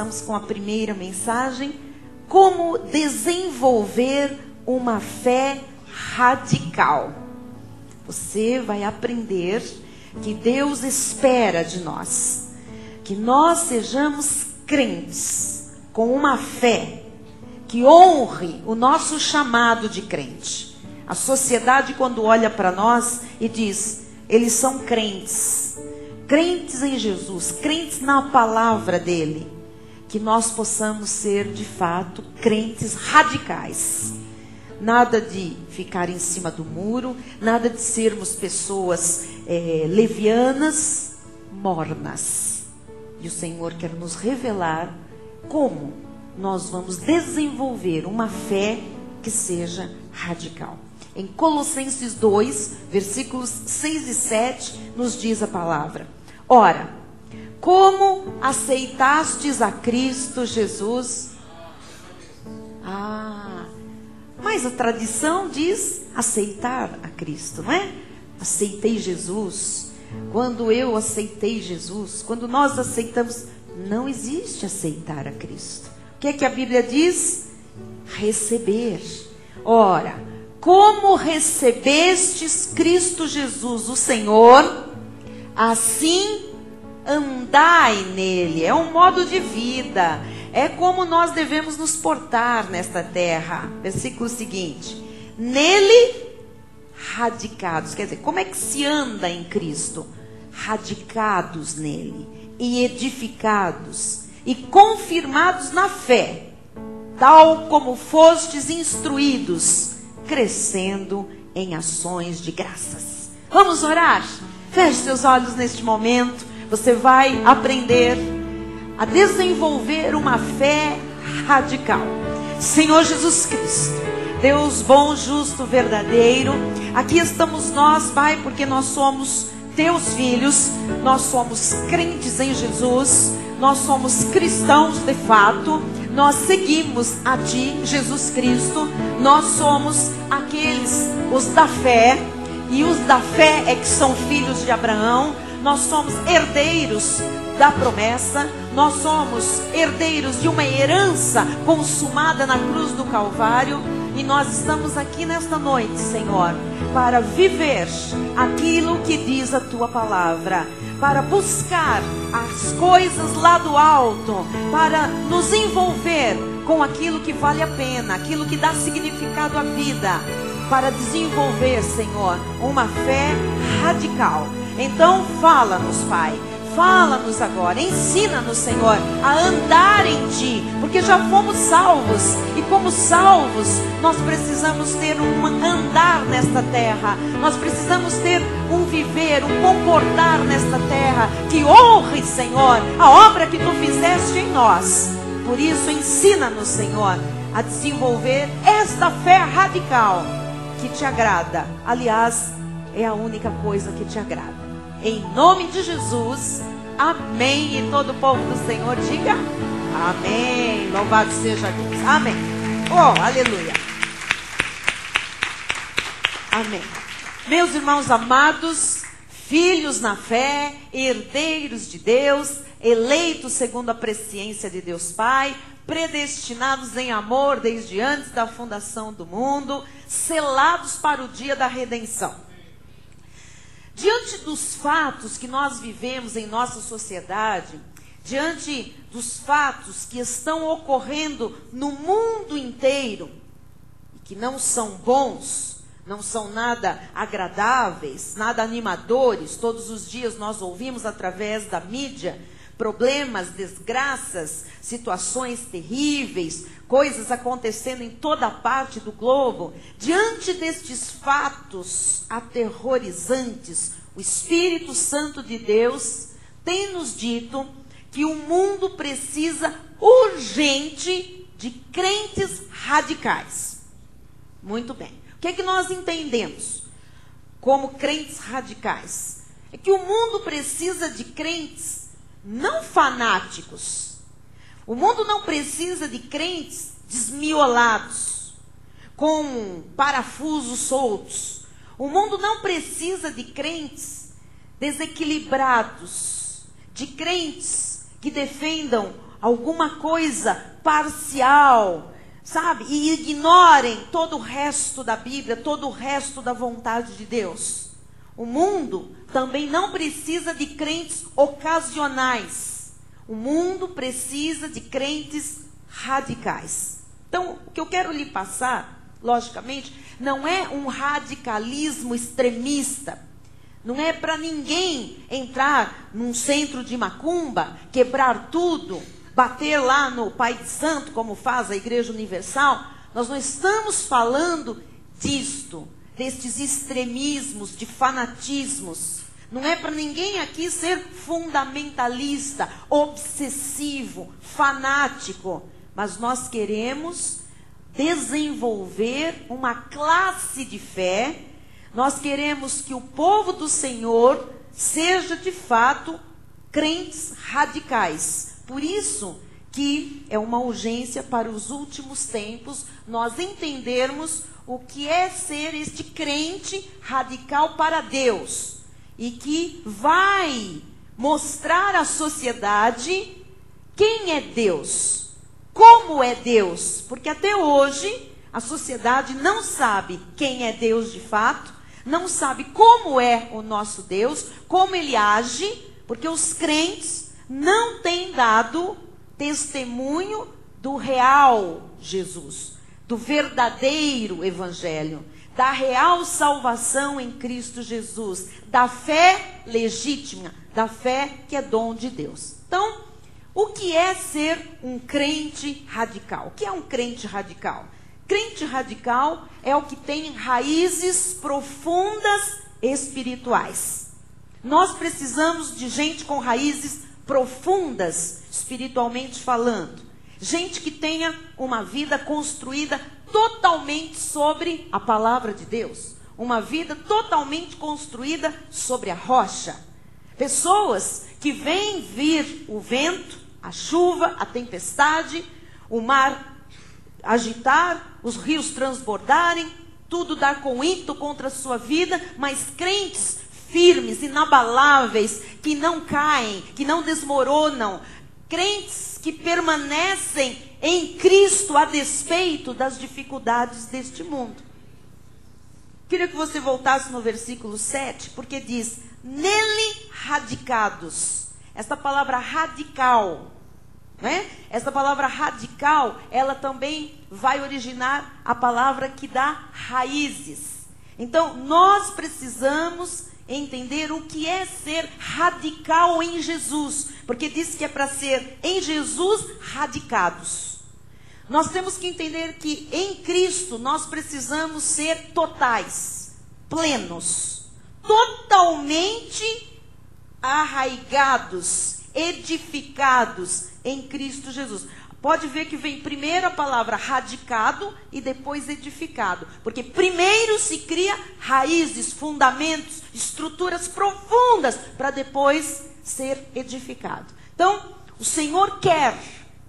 Vamos com a primeira mensagem: como desenvolver uma fé radical. Você vai aprender que Deus espera de nós que nós sejamos crentes com uma fé que honre o nosso chamado de crente. A sociedade, quando olha para nós e diz, eles são crentes, crentes em Jesus, crentes na palavra dele, que nós possamos ser de fato crentes radicais. Nada de ficar em cima do muro, nada de sermos pessoas levianas, mornas. E o Senhor quer nos revelar como nós vamos desenvolver uma fé que seja radical. Em Colossenses 2, versículos 6 e 7, nos diz a palavra: ora, como aceitastes a Cristo Jesus? Mas a tradição diz aceitar a Cristo, não é? Aceitei Jesus. Quando eu aceitei Jesus, quando nós aceitamos, não existe aceitar a Cristo. O que é que a Bíblia diz? Receber. Ora, como recebestes Cristo Jesus, o Senhor, assim andai nele. É um modo de vida, é como nós devemos nos portar nesta terra. Versículo seguinte: nele radicados. Quer dizer, como é que se anda em Cristo? Radicados nele, e edificados, e confirmados na fé, tal como fostes instruídos, crescendo em ações de graças. Vamos orar? Feche seus olhos neste momento. Você vai aprender a desenvolver uma fé radical. Senhor Jesus Cristo, Deus bom, justo, verdadeiro, aqui estamos nós, Pai, porque nós somos teus filhos, nós somos crentes em Jesus, nós somos cristãos de fato, nós seguimos a Ti, Jesus Cristo, nós somos aqueles, os da fé, e os da fé é que são filhos de Abraão. Nós somos herdeiros da promessa, nós somos herdeiros de uma herança consumada na cruz do Calvário, e nós estamos aqui nesta noite, Senhor, para viver aquilo que diz a Tua palavra, para buscar as coisas lá do alto, para nos envolver com aquilo que vale a pena, aquilo que dá significado à vida, para desenvolver, Senhor, uma fé radical. Então fala-nos, Pai, fala-nos agora, ensina-nos, Senhor, a andar em Ti, porque já fomos salvos, e como salvos, nós precisamos ter um andar nesta terra, nós precisamos ter um viver, um comportar nesta terra, que honre, Senhor, a obra que Tu fizeste em nós. Por isso, ensina-nos, Senhor, a desenvolver esta fé radical, que Te agrada. Aliás, é a única coisa que Te agrada. Em nome de Jesus, amém. E todo o povo do Senhor diga amém. Louvado seja Deus. Amém. Oh, aleluia. Amém. Meus irmãos amados, filhos na fé, herdeiros de Deus, eleitos segundo a presciência de Deus Pai, predestinados em amor desde antes da fundação do mundo, selados para o dia da redenção. Diante dos fatos que nós vivemos em nossa sociedade, diante dos fatos que estão ocorrendo no mundo inteiro, e que não são bons, não são nada agradáveis, nada animadores, todos os dias nós ouvimos através da mídia problemas, desgraças, situações terríveis, coisas acontecendo em toda parte do globo. Diante destes fatos aterrorizantes, o Espírito Santo de Deus tem nos dito que o mundo precisa urgente de crentes radicais. Muito bem. O que é que nós entendemos como crentes radicais? É que o mundo precisa de crentes não fanáticos. O mundo não precisa de crentes desmiolados, com parafusos soltos. O mundo não precisa de crentes desequilibrados, de crentes que defendam alguma coisa parcial, sabe? E ignorem todo o resto da Bíblia, todo o resto da vontade de Deus. O mundo também não precisa de crentes ocasionais. O mundo precisa de crentes radicais. Então, o que eu quero lhe passar, logicamente, não é um radicalismo extremista. Não é para ninguém entrar num centro de macumba, quebrar tudo, bater lá no Pai de Santo, como faz a Igreja Universal. Nós não estamos falando disto, destes extremismos, de fanatismos. Não é para ninguém aqui ser fundamentalista, obsessivo, fanático. Mas nós queremos desenvolver uma classe de fé. Nós queremos que o povo do Senhor seja de fato crentes radicais. Por isso que é uma urgência para os últimos tempos nós entendermos o que é ser este crente radical para Deus. E que vai mostrar à sociedade quem é Deus. Como é Deus? Porque até hoje a sociedade não sabe quem é Deus de fato, não sabe como é o nosso Deus, como ele age, porque os crentes não têm dado testemunho do real Jesus, do verdadeiro evangelho, da real salvação em Cristo Jesus, da fé legítima, da fé que é dom de Deus. Então, o que é ser um crente radical? O que é um crente radical? Crente radical é o que tem raízes profundas espirituais. Nós precisamos de gente com raízes profundas, espiritualmente falando. Gente que tenha uma vida construída totalmente sobre a palavra de Deus. Uma vida totalmente construída sobre a rocha. Pessoas que veem vir o vento, a chuva, a tempestade, o mar agitar, os rios transbordarem, tudo dar com ímpeto contra a sua vida, mas crentes firmes, inabaláveis, que não caem, que não desmoronam, crentes que permanecem em Cristo a despeito das dificuldades deste mundo. Queria que você voltasse no versículo 7, porque diz, nele radicados. Esta palavra radical, né? Essa palavra radical, ela também vai originar a palavra que dá raízes. Então, nós precisamos entender o que é ser radical em Jesus. Porque diz que é para ser em Jesus radicados. Nós temos que entender que em Cristo nós precisamos ser totais, plenos, totalmente arraigados, edificados em Cristo Jesus. Pode ver que vem primeiro a palavra radicado e depois edificado. Porque primeiro se cria raízes, fundamentos, estruturas profundas para depois ser edificado. Então, o Senhor quer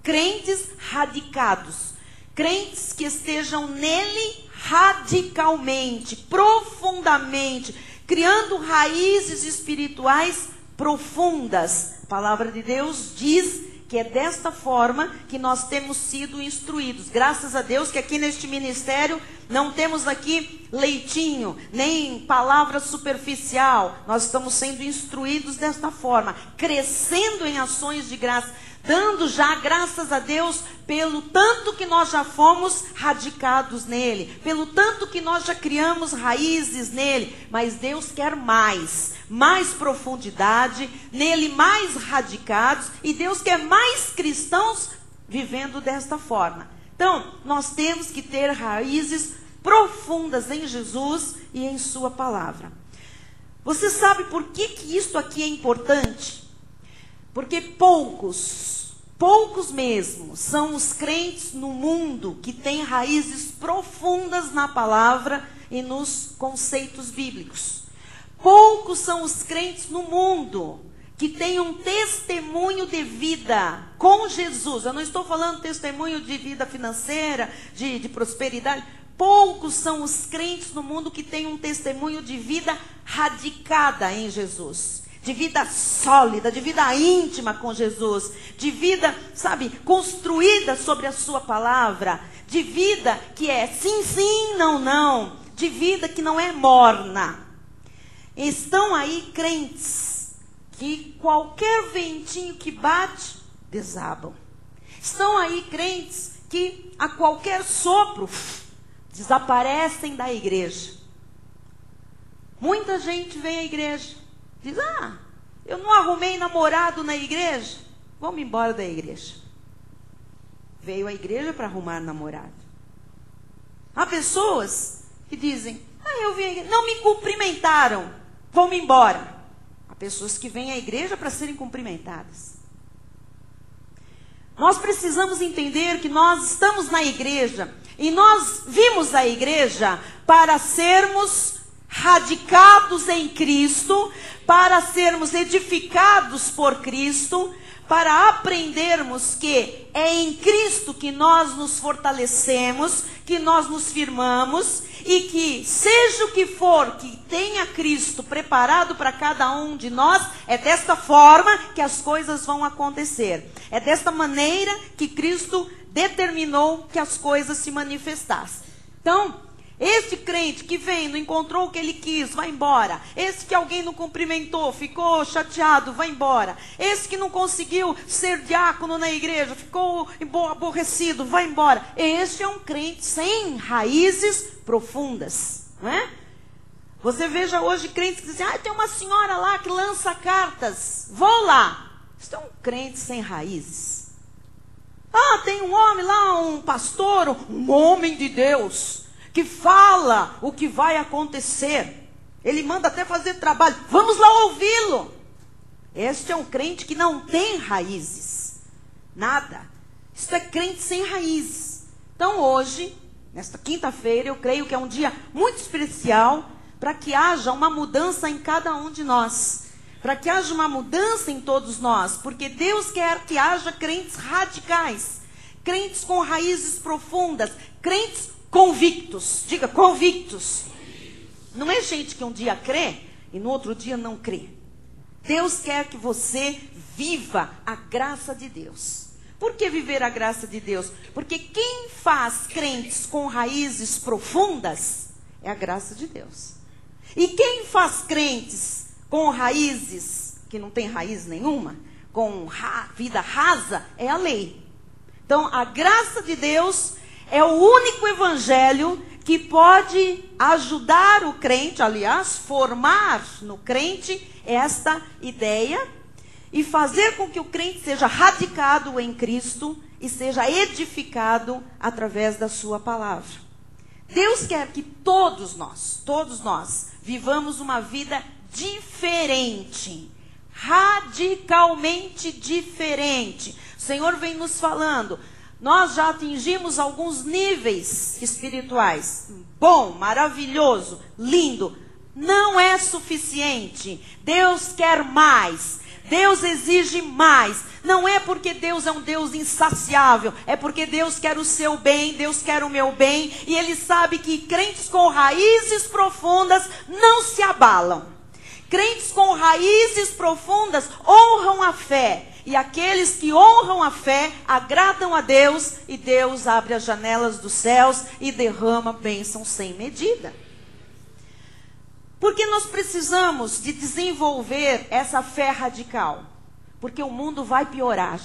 crentes radicados. Crentes que estejam nele radicalmente, profundamente, criando raízes espirituais profundas. A palavra de Deus diz que é desta forma que nós temos sido instruídos. Graças a Deus que aqui neste ministério não temos aqui leitinho, nem palavra superficial. Nós estamos sendo instruídos desta forma, crescendo em ações de graça, dando já graças a Deus pelo tanto que nós já fomos radicados nele, pelo tanto que nós já criamos raízes nele. Mas Deus quer mais profundidade, nele mais radicados, e Deus quer mais cristãos vivendo desta forma. Então, nós temos que ter raízes profundas em Jesus e em sua palavra. Você sabe por que isto aqui é importante? Porque poucos mesmo, são os crentes no mundo que têm raízes profundas na palavra e nos conceitos bíblicos. Poucos são os crentes no mundo que têm um testemunho de vida com Jesus. Eu não estou falando testemunho de vida financeira, de prosperidade. Poucos são os crentes no mundo que têm um testemunho de vida radicada em Jesus. de vida sólida, de vida íntima com Jesus, de vida, sabe, construída sobre a sua palavra, de vida que é sim, sim, não, não, de vida que não é morna. Estão aí crentes que qualquer ventinho que bate, desabam. Estão aí crentes que a qualquer sopro, desaparecem da igreja. Muita gente vem à igreja, diz, eu não arrumei namorado na igreja, vamos embora da igreja. Veio à igreja para arrumar namorado. Há pessoas que dizem, eu vim à igreja, não me cumprimentaram, vamos embora. Há pessoas que vêm à igreja para serem cumprimentadas. Nós precisamos entender que nós estamos na igreja, e nós vimos a igreja para sermos radicados em Cristo, para sermos edificados por Cristo, para aprendermos que é em Cristo que nós nos fortalecemos, que nós nos firmamos, e que seja o que for que tenha Cristo preparado para cada um de nós, é desta forma que as coisas vão acontecer. É desta maneira que Cristo determinou que as coisas se manifestassem. Então, esse crente que vem, não encontrou o que ele quis, vai embora. Esse que alguém não cumprimentou, ficou chateado, vai embora. Esse que não conseguiu ser diácono na igreja, ficou aborrecido, vai embora. Este é um crente sem raízes profundas, não é? Você veja hoje crentes que dizem, tem uma senhora lá que lança cartas, vou lá. Isso é um crente sem raízes. Tem um homem lá, um pastor, um homem de Deus, que fala o que vai acontecer. Ele manda até fazer trabalho. Vamos lá ouvi-lo. Este é um crente que não tem raízes. Nada. Isso é crente sem raízes. Então hoje, nesta quinta-feira, eu creio que é um dia muito especial para que haja uma mudança em cada um de nós. Para que haja uma mudança em todos nós. Porque Deus quer que haja crentes radicais. Crentes com raízes profundas. Crentes convictos, diga convictos. Não é gente que um dia crê e no outro dia não crê. Deus quer que você viva a graça de Deus. Por que viver a graça de Deus? Porque quem faz crentes com raízes profundas é a graça de Deus. E quem faz crentes com raízes que não tem raiz nenhuma, com vida rasa, é a lei. Então a graça de Deus é o único evangelho que pode ajudar o crente, aliás, formar no crente esta ideia e fazer com que o crente seja radicado em Cristo e seja edificado através da sua palavra. Deus quer que todos nós, vivamos uma vida diferente, radicalmente diferente. O Senhor vem nos falando, nós já atingimos alguns níveis espirituais. Bom, maravilhoso, lindo. Não é suficiente. Deus quer mais. Deus exige mais. Não é porque Deus é um Deus insaciável. É porque Deus quer o seu bem, Deus quer o meu bem. E Ele sabe que crentes com raízes profundas não se abalam. Crentes com raízes profundas honram a fé. E aqueles que honram a fé agradam a Deus, e Deus abre as janelas dos céus e derrama bênçãos sem medida. Porque nós precisamos de desenvolver essa fé radical? Porque o mundo vai piorar.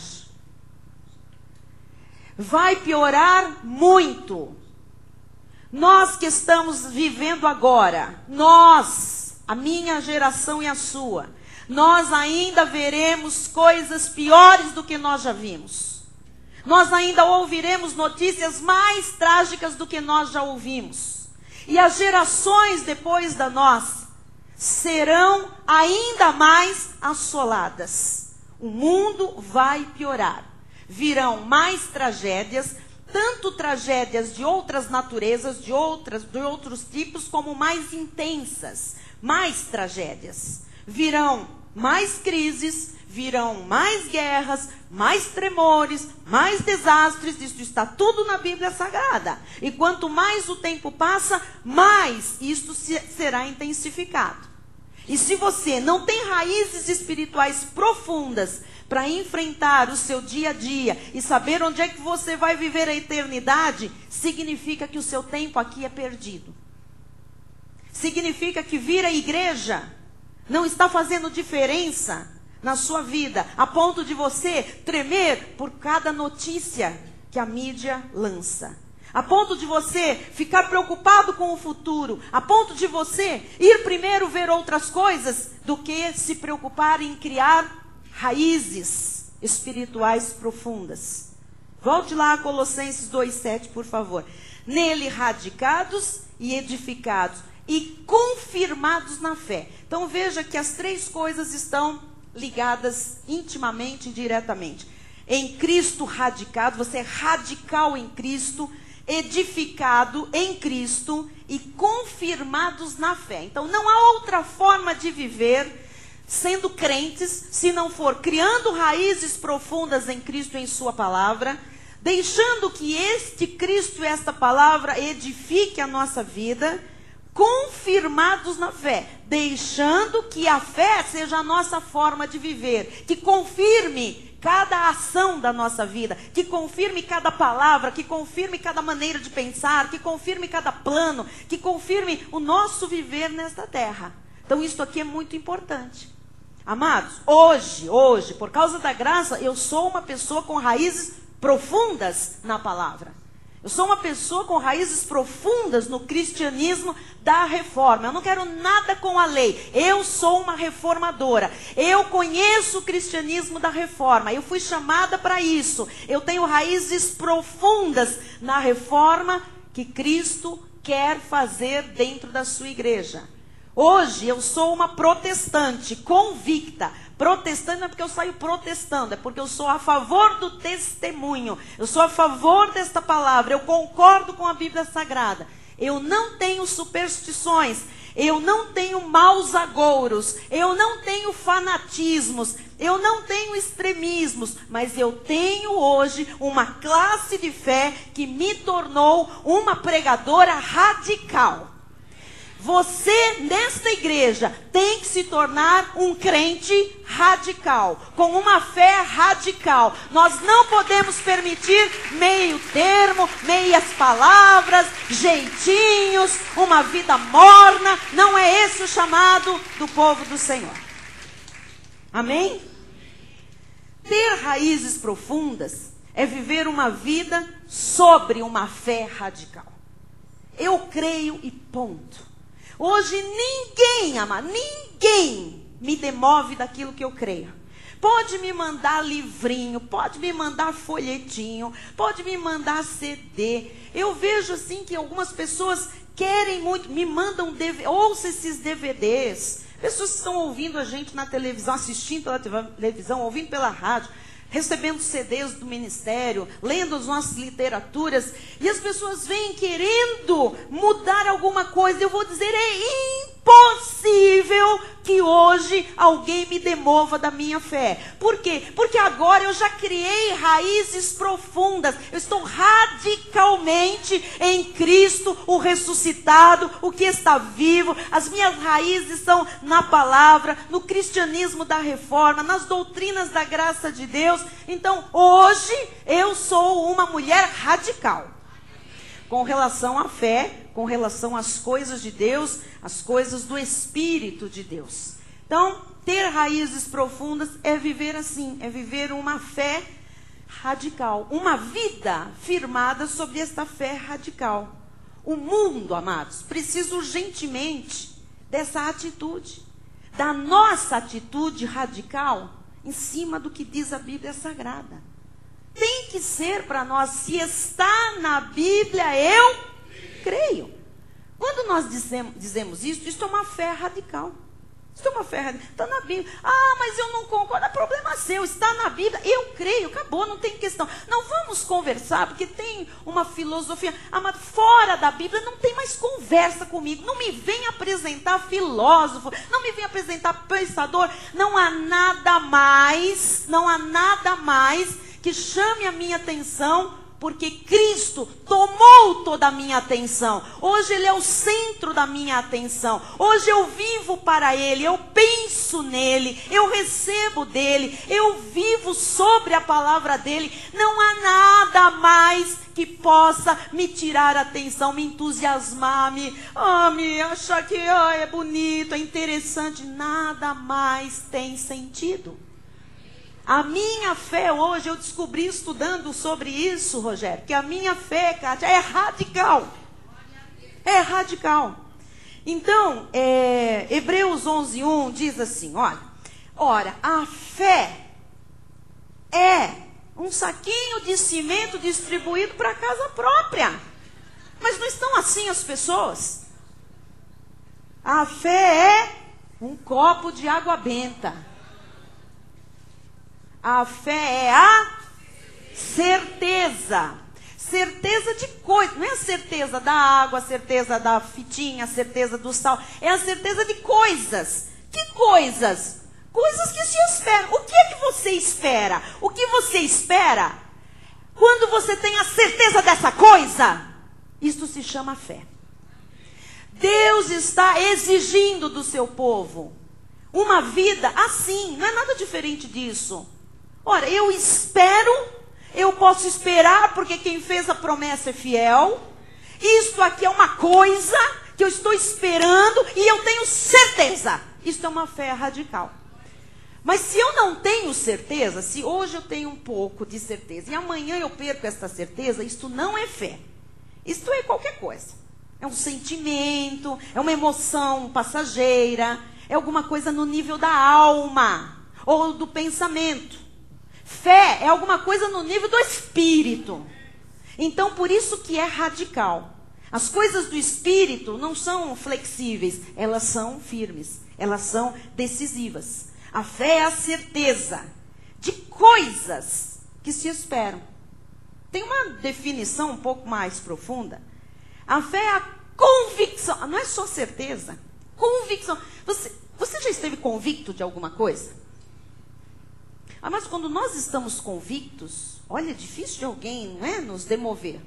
Vai piorar muito. Nós que estamos vivendo agora, nós, a minha geração e a sua, nós ainda veremos coisas piores do que nós já vimos. Nós ainda ouviremos notícias mais trágicas do que nós já ouvimos. E as gerações depois da nossa serão ainda mais assoladas. O mundo vai piorar. Virão mais tragédias, tanto tragédias de outras naturezas, de outros tipos, como mais intensas, mais tragédias. Virão mais crises, virão mais guerras, mais tremores, mais desastres. Isso está tudo na Bíblia Sagrada. E quanto mais o tempo passa, mais isto será intensificado. E se você não tem raízes espirituais profundas para enfrentar o seu dia a dia e saber onde é que você vai viver a eternidade, significa que o seu tempo aqui é perdido. Significa que vir à igreja não está fazendo diferença na sua vida, a ponto de você tremer por cada notícia que a mídia lança. A ponto de você ficar preocupado com o futuro. A ponto de você ir primeiro ver outras coisas do que se preocupar em criar raízes espirituais profundas. Volte lá a Colossenses 2,7, por favor. Nele radicados e edificados e confirmados na fé. Então veja que as três coisas estão ligadas intimamente e diretamente. Em Cristo radicado, você é radical em Cristo, edificado em Cristo e confirmados na fé. Então não há outra forma de viver sendo crentes, se não for criando raízes profundas em Cristo e em sua palavra, deixando que este Cristo e esta palavra edifique a nossa vida, confirmados na fé, deixando que a fé seja a nossa forma de viver, que confirme cada ação da nossa vida, que confirme cada palavra, que confirme cada maneira de pensar, que confirme cada plano, que confirme o nosso viver nesta terra. Então isso aqui é muito importante. Amados, hoje, por causa da graça, eu sou uma pessoa com raízes profundas na palavra. Eu sou uma pessoa com raízes profundas no cristianismo da reforma. Eu não quero nada com a lei. Eu sou uma reformadora. Eu conheço o cristianismo da reforma. Eu fui chamada para isso. Eu tenho raízes profundas na reforma que Cristo quer fazer dentro da sua igreja. Hoje eu sou uma protestante convicta. Protestante não é porque eu saio protestando, é porque eu sou a favor do testemunho. Eu sou a favor desta palavra, eu concordo com a Bíblia Sagrada. Eu não tenho superstições, eu não tenho maus agouros, eu não tenho fanatismos, eu não tenho extremismos, mas eu tenho hoje uma classe de fé que me tornou uma pregadora radical. Você, nesta igreja, tem que se tornar um crente radical, com uma fé radical. Nós não podemos permitir meio termo, meias palavras, jeitinhos, uma vida morna. Não é esse o chamado do povo do Senhor. Amém? Ter raízes profundas é viver uma vida sobre uma fé radical. Eu creio e ponto. Hoje ninguém, amado, ninguém me demove daquilo que eu creio. Pode me mandar livrinho, pode me mandar folhetinho, pode me mandar CD. Eu vejo assim que algumas pessoas querem muito, me mandam DVD, ouça esses DVDs. Pessoas que estão ouvindo a gente na televisão, assistindo pela televisão, ouvindo pela rádio, recebendo CDs do ministério, lendo as nossas literaturas, e as pessoas vêm querendo mudar alguma coisa. Eu vou dizer, é impossível que hoje alguém me demova da minha fé. Por quê? Porque agora eu já criei raízes profundas. Eu estou radicalmente em Cristo, o ressuscitado, o que está vivo. As minhas raízes são na palavra, no cristianismo da reforma, nas doutrinas da graça de Deus. Então, hoje, eu sou uma mulher radical. Com relação à fé, com relação às coisas de Deus, as coisas do Espírito de Deus. Então, ter raízes profundas é viver assim, é viver uma fé radical, uma vida firmada sobre esta fé radical. O mundo, amados, precisa urgentemente dessa atitude, da nossa atitude radical em cima do que diz a Bíblia Sagrada. Tem que ser para nós, se está na Bíblia, eu creio. Quando nós dizemos isso é uma fé radical. Isso é uma fé radical. Está na Bíblia. Ah, mas eu não concordo. É problema seu. Está na Bíblia. Eu creio. Acabou. Não tem questão. Não vamos conversar, porque tem uma filosofia. Ah, mas fora da Bíblia não tem mais conversa comigo. Não me venha apresentar filósofo. Não me venha apresentar pensador. Não há nada mais que chame a minha atenção porque Cristo tomou toda a minha atenção. Hoje Ele é o centro da minha atenção. Hoje eu vivo para Ele, eu penso nele, eu recebo dele, eu vivo sobre a palavra dele. Não há nada mais que possa me tirar a atenção, me entusiasmar, me achar que é bonito, é interessante. Nada mais tem sentido. A minha fé hoje, eu descobri estudando sobre isso, Rogério, que a minha fé, Kátia, é radical. É radical. Então, Hebreus 11:1 diz assim, ora, a fé é um saquinho de cimento distribuído para a casa própria. Mas não estão assim as pessoas. A fé é um copo de água benta. A fé é a certeza. Certeza de coisa. Não é a certeza da água, a certeza da fitinha, a certeza do sal. É a certeza de coisas. Que coisas? Coisas que se esperam. O que é que você espera? O que você espera? Quando você tem a certeza dessa coisa, isto se chama fé. Deus está exigindo do seu povo uma vida assim. Não é nada diferente disso. Ora, eu espero, eu posso esperar, porque quem fez a promessa é fiel. Isto aqui é uma coisa que eu estou esperando e eu tenho certeza. Isto é uma fé radical. Mas se eu não tenho certeza, se hoje eu tenho um pouco de certeza e amanhã eu perco esta certeza, isto não é fé. Isto é qualquer coisa. É um sentimento, é uma emoção passageira, é alguma coisa no nível da alma ou do pensamento. Fé é alguma coisa no nível do espírito. Então, por isso que é radical. As coisas do espírito não são flexíveis, elas são firmes, elas são decisivas. A fé é a certeza de coisas que se esperam. Tem uma definição um pouco mais profunda. A fé é a convicção, não é só certeza, convicção. Você já esteve convicto de alguma coisa? Mas quando nós estamos convictos, olha, é difícil de alguém, não é, nos demover.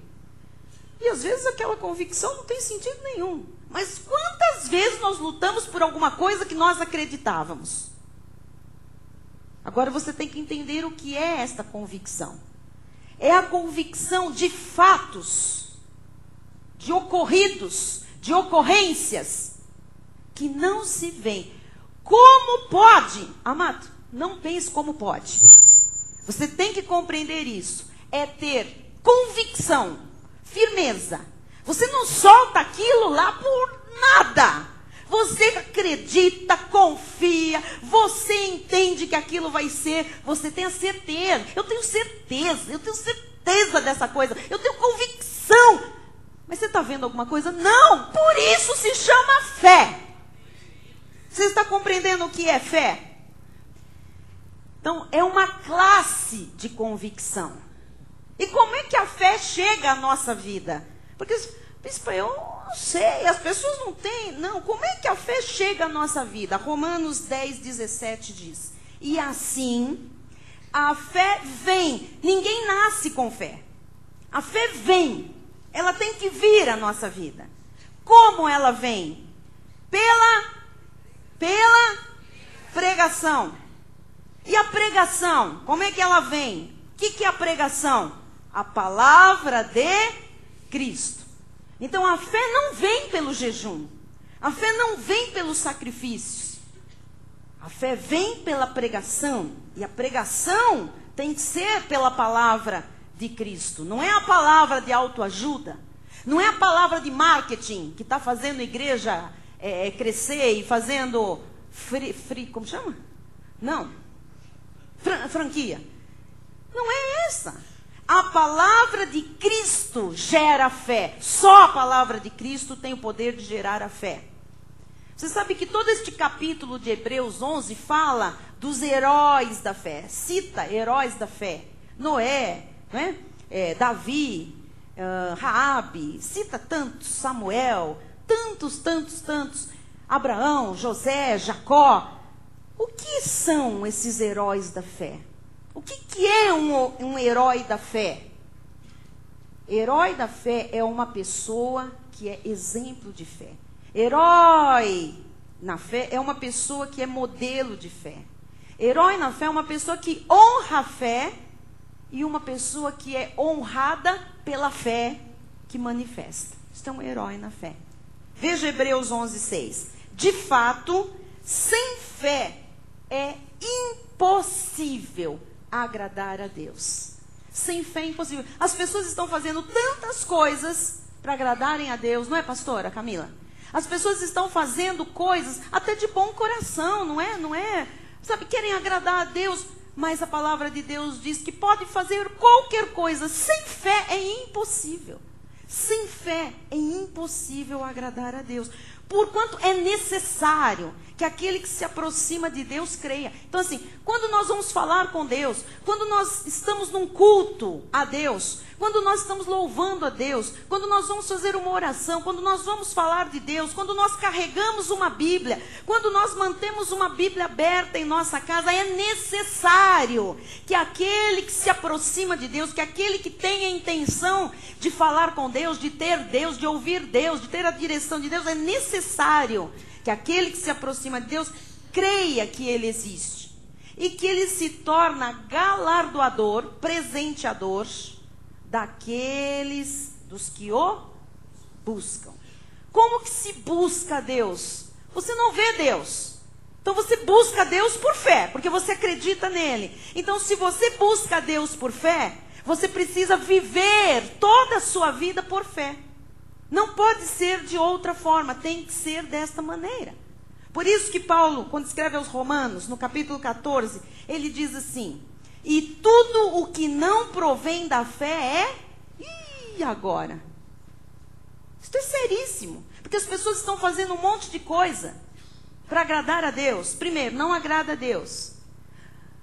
E às vezes aquela convicção não tem sentido nenhum. Mas quantas vezes nós lutamos por alguma coisa que nós acreditávamos? Agora você tem que entender o que é esta convicção. É a convicção de fatos, de ocorridos, de ocorrências, que não se veem. Como pode, amado? Não pense como pode. Você tem que compreender isso. É ter convicção, firmeza. Você não solta aquilo lá por nada. Você acredita, confia, você entende que aquilo vai ser, você tem a certeza. Eu tenho certeza dessa coisa. Eu tenho convicção. Mas você está vendo alguma coisa? Não, por isso se chama fé. Você está compreendendo o que é fé? Então, é uma classe de convicção. E como é que a fé chega à nossa vida? Porque, bispo, eu não sei, as pessoas não têm. Não, como é que a fé chega à nossa vida? Romanos 10:17 diz: e assim, a fé vem. Ninguém nasce com fé. A fé vem. Ela tem que vir à nossa vida. Como ela vem? Pela pregação. E a pregação, como é que ela vem? O que é a pregação? A palavra de Cristo. Então a fé não vem pelo jejum. A fé não vem pelos sacrifícios. A fé vem pela pregação. E a pregação tem que ser pela palavra de Cristo. Não é a palavra de autoajuda. Não é a palavra de marketing que está fazendo a igreja crescer e fazendo como chama? Não. Franquia. Não é essa. A palavra de Cristo gera fé. Só a palavra de Cristo tem o poder de gerar a fé. Você sabe que todo este capítulo de Hebreus 11 fala dos heróis da fé. Cita heróis da fé. Noé, né? Davi, Raabe, cita tantos, Samuel, tantos. Abraão, José, Jacó. O que são esses heróis da fé? O que é um herói da fé? Herói da fé é uma pessoa que é exemplo de fé. Herói na fé é uma pessoa que é modelo de fé. Herói na fé é uma pessoa que honra a fé e uma pessoa que é honrada pela fé que manifesta. Isso é um herói na fé. Veja Hebreus 11:6. De fato, sem fé é impossível agradar a Deus. Sem fé é impossível. As pessoas estão fazendo tantas coisas para agradarem a Deus, não é, pastora Camila? As pessoas estão fazendo coisas até de bom coração, não é? Sabe, querem agradar a Deus, mas a palavra de Deus diz que pode fazer qualquer coisa. Sem fé é impossível. Sem fé é impossível agradar a Deus. Porquanto é necessário que aquele que se aproxima de Deus creia. Então assim, quando nós vamos falar com Deus, quando nós estamos num culto a Deus, quando nós estamos louvando a Deus, quando nós vamos fazer uma oração, quando nós vamos falar de Deus, quando nós carregamos uma Bíblia, quando nós mantemos uma Bíblia aberta em nossa casa, é necessário que aquele que se aproxima de Deus, que aquele que tem a intenção de falar com Deus, de ter Deus, de ouvir Deus, de ter a direção de Deus, é necessário que aquele que se aproxima de Deus creia que Ele existe e que Ele se torna galardoador, presenteador daqueles dos que o buscam. Como que se busca Deus? Você não vê Deus. Então você busca Deus por fé, porque você acredita nele. Então se você busca Deus por fé, você precisa viver toda a sua vida por fé. Não pode ser de outra forma, tem que ser desta maneira. Por isso que Paulo, quando escreve aos Romanos, no capítulo 14, ele diz assim: e tudo o que não provém da fé é... E agora? Isso é seríssimo, porque as pessoas estão fazendo um monte de coisa para agradar a Deus. Primeiro, não agrada a Deus.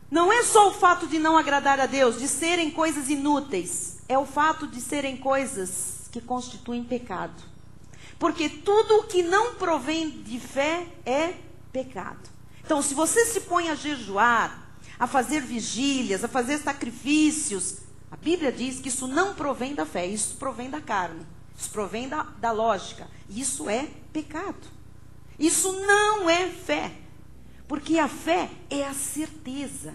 Não é só o fato de não agradar a Deus, de serem coisas inúteis, é o fato de serem coisas que constituem pecado. Porque tudo o que não provém de fé é pecado. Então, se você se põe a jejuar, a fazer vigílias, a fazer sacrifícios, a Bíblia diz que isso não provém da fé, isso provém da carne, isso provém da lógica. Isso é pecado. Isso não é fé. Porque a fé é a certeza.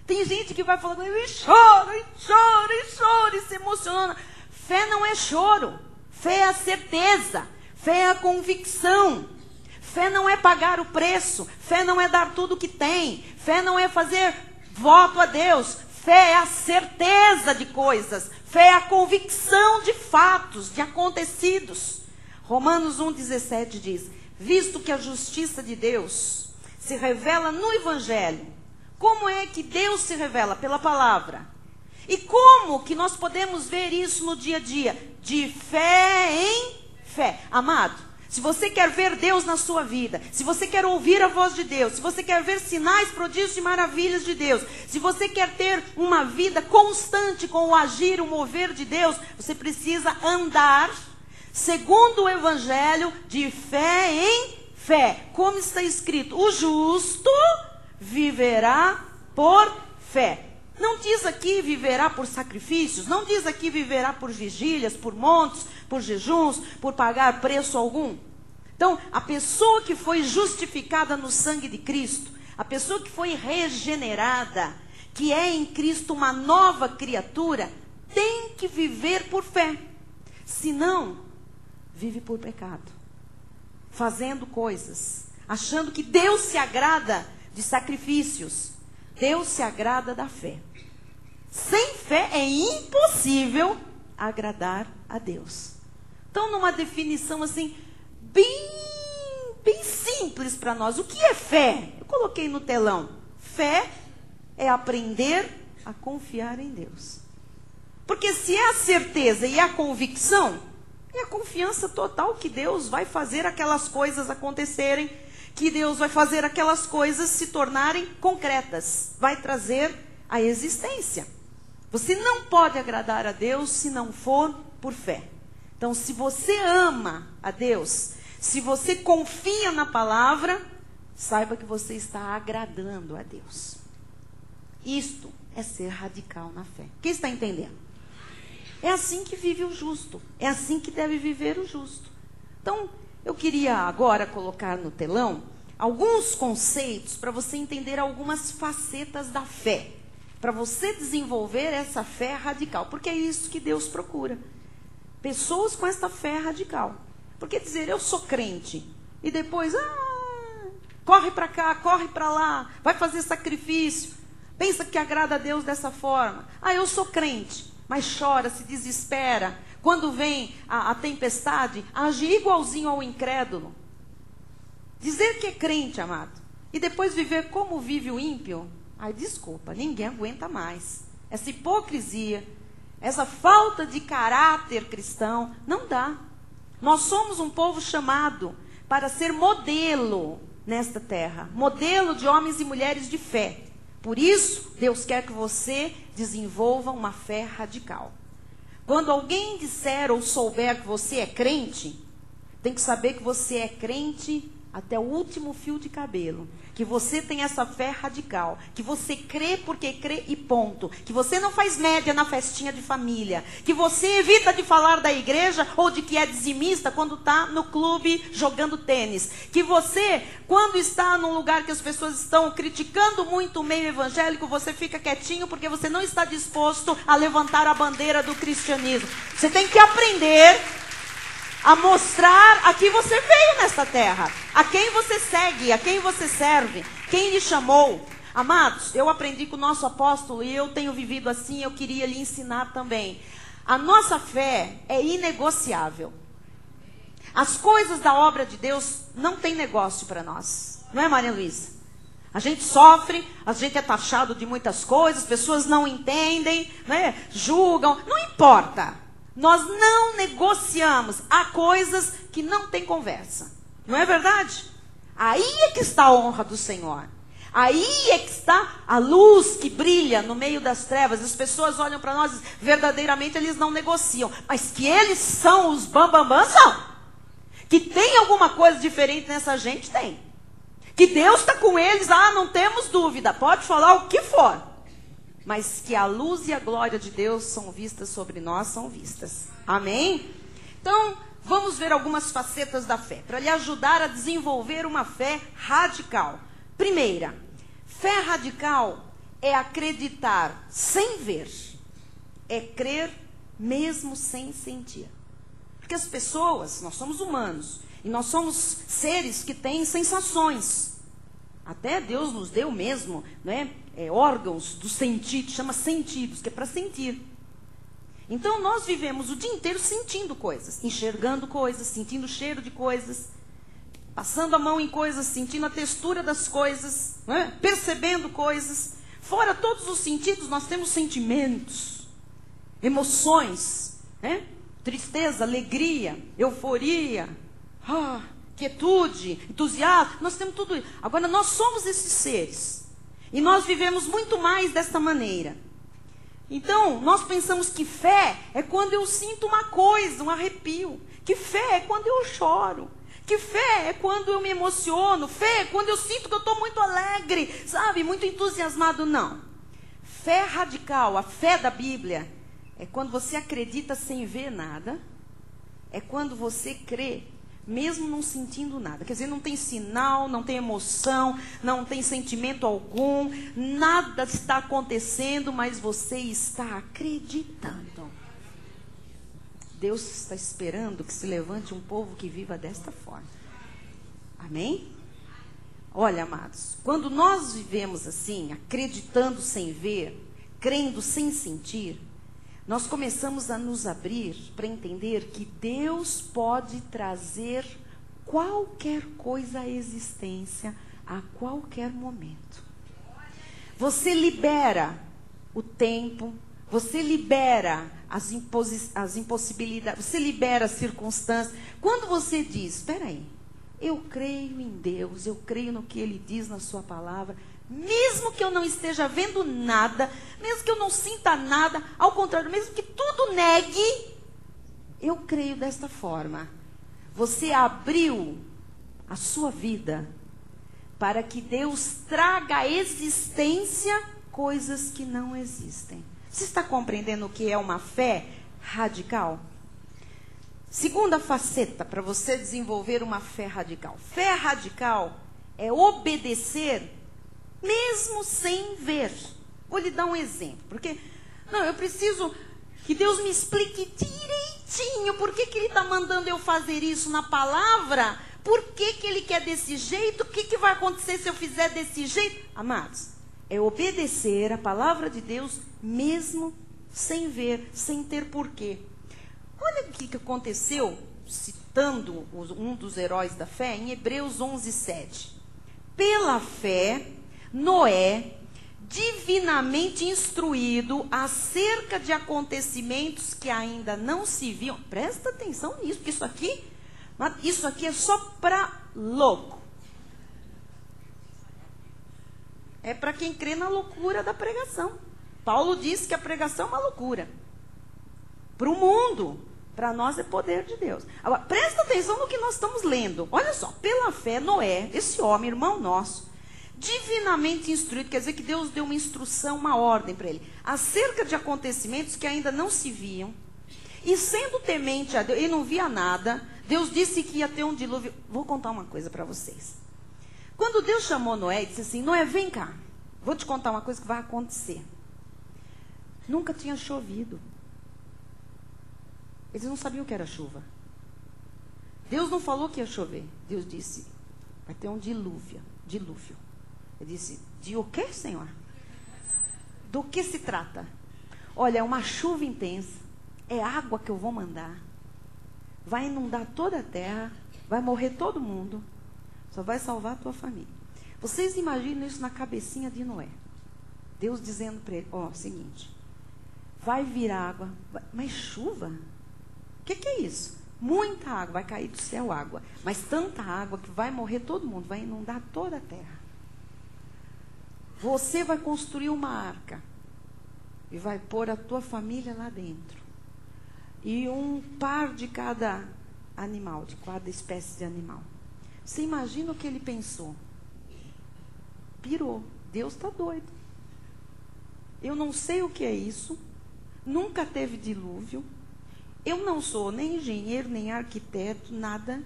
Tem gente que vai falando, e chora, e chora, e chora, e se emociona. Fé não é choro, fé é a certeza, fé é a convicção. Fé não é pagar o preço, fé não é dar tudo o que tem, fé não é fazer voto a Deus, fé é a certeza de coisas, fé é a convicção de fatos, de acontecidos. Romanos 1,17 diz, visto que a justiça de Deus se revela no Evangelho. Como é que Deus se revela? Pela palavra. E como que nós podemos ver isso no dia a dia? De fé em fé. Amado, se você quer ver Deus na sua vida, se você quer ouvir a voz de Deus, se você quer ver sinais, prodígios e maravilhas de Deus, se você quer ter uma vida constante com o agir, o mover de Deus, você precisa andar segundo o Evangelho de fé em fé. Como está escrito, o justo viverá por fé. Não diz aqui viverá por sacrifícios, não diz aqui viverá por vigílias, por montes, por jejuns, por pagar preço algum. Então, a pessoa que foi justificada no sangue de Cristo, a pessoa que foi regenerada, que é em Cristo uma nova criatura, tem que viver por fé. Senão, vive por pecado, fazendo coisas, achando que Deus se agrada de sacrifícios. Deus se agrada da fé. Sem fé é impossível agradar a Deus. Então, numa definição assim, bem simples para nós. O que é fé? Eu coloquei no telão. Fé é aprender a confiar em Deus. Porque se é a certeza e a convicção, é a confiança total que Deus vai fazer aquelas coisas acontecerem, que Deus vai fazer aquelas coisas se tornarem concretas, vai trazer a existência. Você não pode agradar a Deus se não for por fé. Então, se você ama a Deus, se você confia na palavra, saiba que você está agradando a Deus. Isto é ser radical na fé. Quem está entendendo? É assim que vive o justo. É assim que deve viver o justo. Então, eu queria agora colocar no telão alguns conceitos para você entender algumas facetas da fé. Para você desenvolver essa fé radical. Porque é isso que Deus procura. Pessoas com essa fé radical. Porque dizer, eu sou crente, e depois, corre para cá, corre para lá, vai fazer sacrifício, pensa que agrada a Deus dessa forma. Eu sou crente, mas chora, se desespera. Quando vem a tempestade, age igualzinho ao incrédulo. Dizer que é crente, amado, e depois viver como vive o ímpio, desculpa, ninguém aguenta mais. Essa hipocrisia, essa falta de caráter cristão, não dá. Nós somos um povo chamado para ser modelo nesta terra. Modelo de homens e mulheres de fé. Por isso, Deus quer que você desenvolva uma fé radical. Quando alguém disser ou souber que você é crente, tem que saber que você é crente até o último fio de cabelo. Que você tem essa fé radical. Que você crê porque crê e ponto. Que você não faz média na festinha de família. Que você evita de falar da igreja ou de que é dizimista quando está no clube jogando tênis. Que você, quando está num lugar que as pessoas estão criticando muito o meio evangélico, você fica quietinho porque você não está disposto a levantar a bandeira do cristianismo. Você tem que aprender a mostrar a que você veio nesta terra, a quem você segue, a quem você serve, quem lhe chamou. Amados, eu aprendi com o nosso apóstolo e eu tenho vivido assim, eu queria lhe ensinar também. A nossa fé é inegociável. As coisas da obra de Deus não tem negócio para nós, não é, Maria Luísa? A gente sofre, a gente é taxado de muitas coisas, pessoas não entendem, né? Julgam, não importa. Nós não negociamos. Há coisas que não tem conversa. Não é verdade? Aí é que está a honra do Senhor. Aí é que está a luz que brilha no meio das trevas. As pessoas olham para nós e verdadeiramente eles não negociam. Mas que eles são os bambambãs, são. Que tem alguma coisa diferente nessa gente, tem. Que Deus está com eles, não temos dúvida. Pode falar o que for. Mas que a luz e a glória de Deus são vistas sobre nós, são vistas. Amém? Então, vamos ver algumas facetas da fé, para lhe ajudar a desenvolver uma fé radical. Primeira, fé radical é acreditar sem ver, é crer mesmo sem sentir. Porque as pessoas, nós somos humanos, e nós somos seres que têm sensações. Até Deus nos deu mesmo, né? Órgãos do sentido, chama sentidos, que é para sentir. Então nós vivemos o dia inteiro sentindo coisas, enxergando coisas, sentindo o cheiro de coisas, passando a mão em coisas, sentindo a textura das coisas, né? Percebendo coisas. Fora todos os sentidos, nós temos sentimentos, emoções, né? Tristeza, alegria, euforia, quietude, entusiasmo, nós temos tudo isso. Agora nós somos esses seres. E nós vivemos muito mais desta maneira. Então, nós pensamos que fé é quando eu sinto uma coisa, um arrepio. Que fé é quando eu choro. Que fé é quando eu me emociono. Fé é quando eu sinto que eu estou muito alegre, sabe? Muito entusiasmado. Não. Fé radical, a fé da Bíblia, é quando você acredita sem ver nada. É quando você crê mesmo não sentindo nada. Quer dizer, não tem sinal, não tem emoção, não tem sentimento algum, nada está acontecendo, mas você está acreditando. Deus está esperando que se levante um povo que viva desta forma. Amém? Olha, amados, quando nós vivemos assim, acreditando sem ver, crendo sem sentir, nós começamos a nos abrir para entender que Deus pode trazer qualquer coisa à existência a qualquer momento. Você libera o tempo, você libera as impossibilidades, você libera as circunstâncias. Quando você diz, espera aí, eu creio em Deus, eu creio no que Ele diz na sua palavra, mesmo que eu não esteja vendo nada, mesmo que eu não sinta nada, ao contrário, mesmo que tudo negue, eu creio desta forma. Você abriu a sua vida para que Deus traga à existência coisas que não existem. Você está compreendendo o que é uma fé radical? Segunda faceta para você desenvolver uma fé radical. Fé radical é obedecer mesmo sem ver. Vou lhe dar um exemplo, porque eu preciso que Deus me explique direitinho por que Ele está mandando eu fazer isso na palavra, por que Ele quer desse jeito, o que vai acontecer se eu fizer desse jeito. Amados, é obedecer a palavra de Deus mesmo sem ver, sem ter porquê. Olha o que aconteceu, citando um dos heróis da fé, em Hebreus 11:7. Pela fé, Noé, divinamente instruído acerca de acontecimentos que ainda não se viam. Presta atenção nisso, porque isso aqui é só para louco. É para quem crê na loucura da pregação. Paulo disse que a pregação é uma loucura. Para o mundo, para nós é poder de Deus. Agora, presta atenção no que nós estamos lendo. Olha só, pela fé, Noé, esse homem, irmão nosso, divinamente instruído, quer dizer que Deus deu uma instrução, uma ordem para ele, acerca de acontecimentos que ainda não se viam, e sendo temente a Deus, ele não via nada, Deus disse que ia ter um dilúvio. Vou contar uma coisa para vocês. Quando Deus chamou Noé e disse assim, Noé, vem cá, vou te contar uma coisa que vai acontecer. Nunca tinha chovido. Eles não sabiam o que era chuva. Deus não falou que ia chover. Deus disse, vai ter um dilúvio. Ele disse, de o que, Senhor? Do que se trata? Olha, é uma chuva intensa, é água que eu vou mandar, vai inundar toda a terra, vai morrer todo mundo, só vai salvar a tua família. Vocês imaginam isso na cabecinha de Noé? Deus dizendo para ele, seguinte, vai vir água, mas chuva? O que é isso? Muita água, vai cair do céu água, mas tanta água que vai morrer todo mundo, vai inundar toda a terra. Você vai construir uma arca e vai pôr a tua família lá dentro. E um par de cada animal, de cada espécie de animal. Você imagina o que ele pensou? Pirou. Deus está doido. Eu não sei o que é isso. Nunca teve dilúvio. Eu não sou nem engenheiro, nem arquiteto, nada.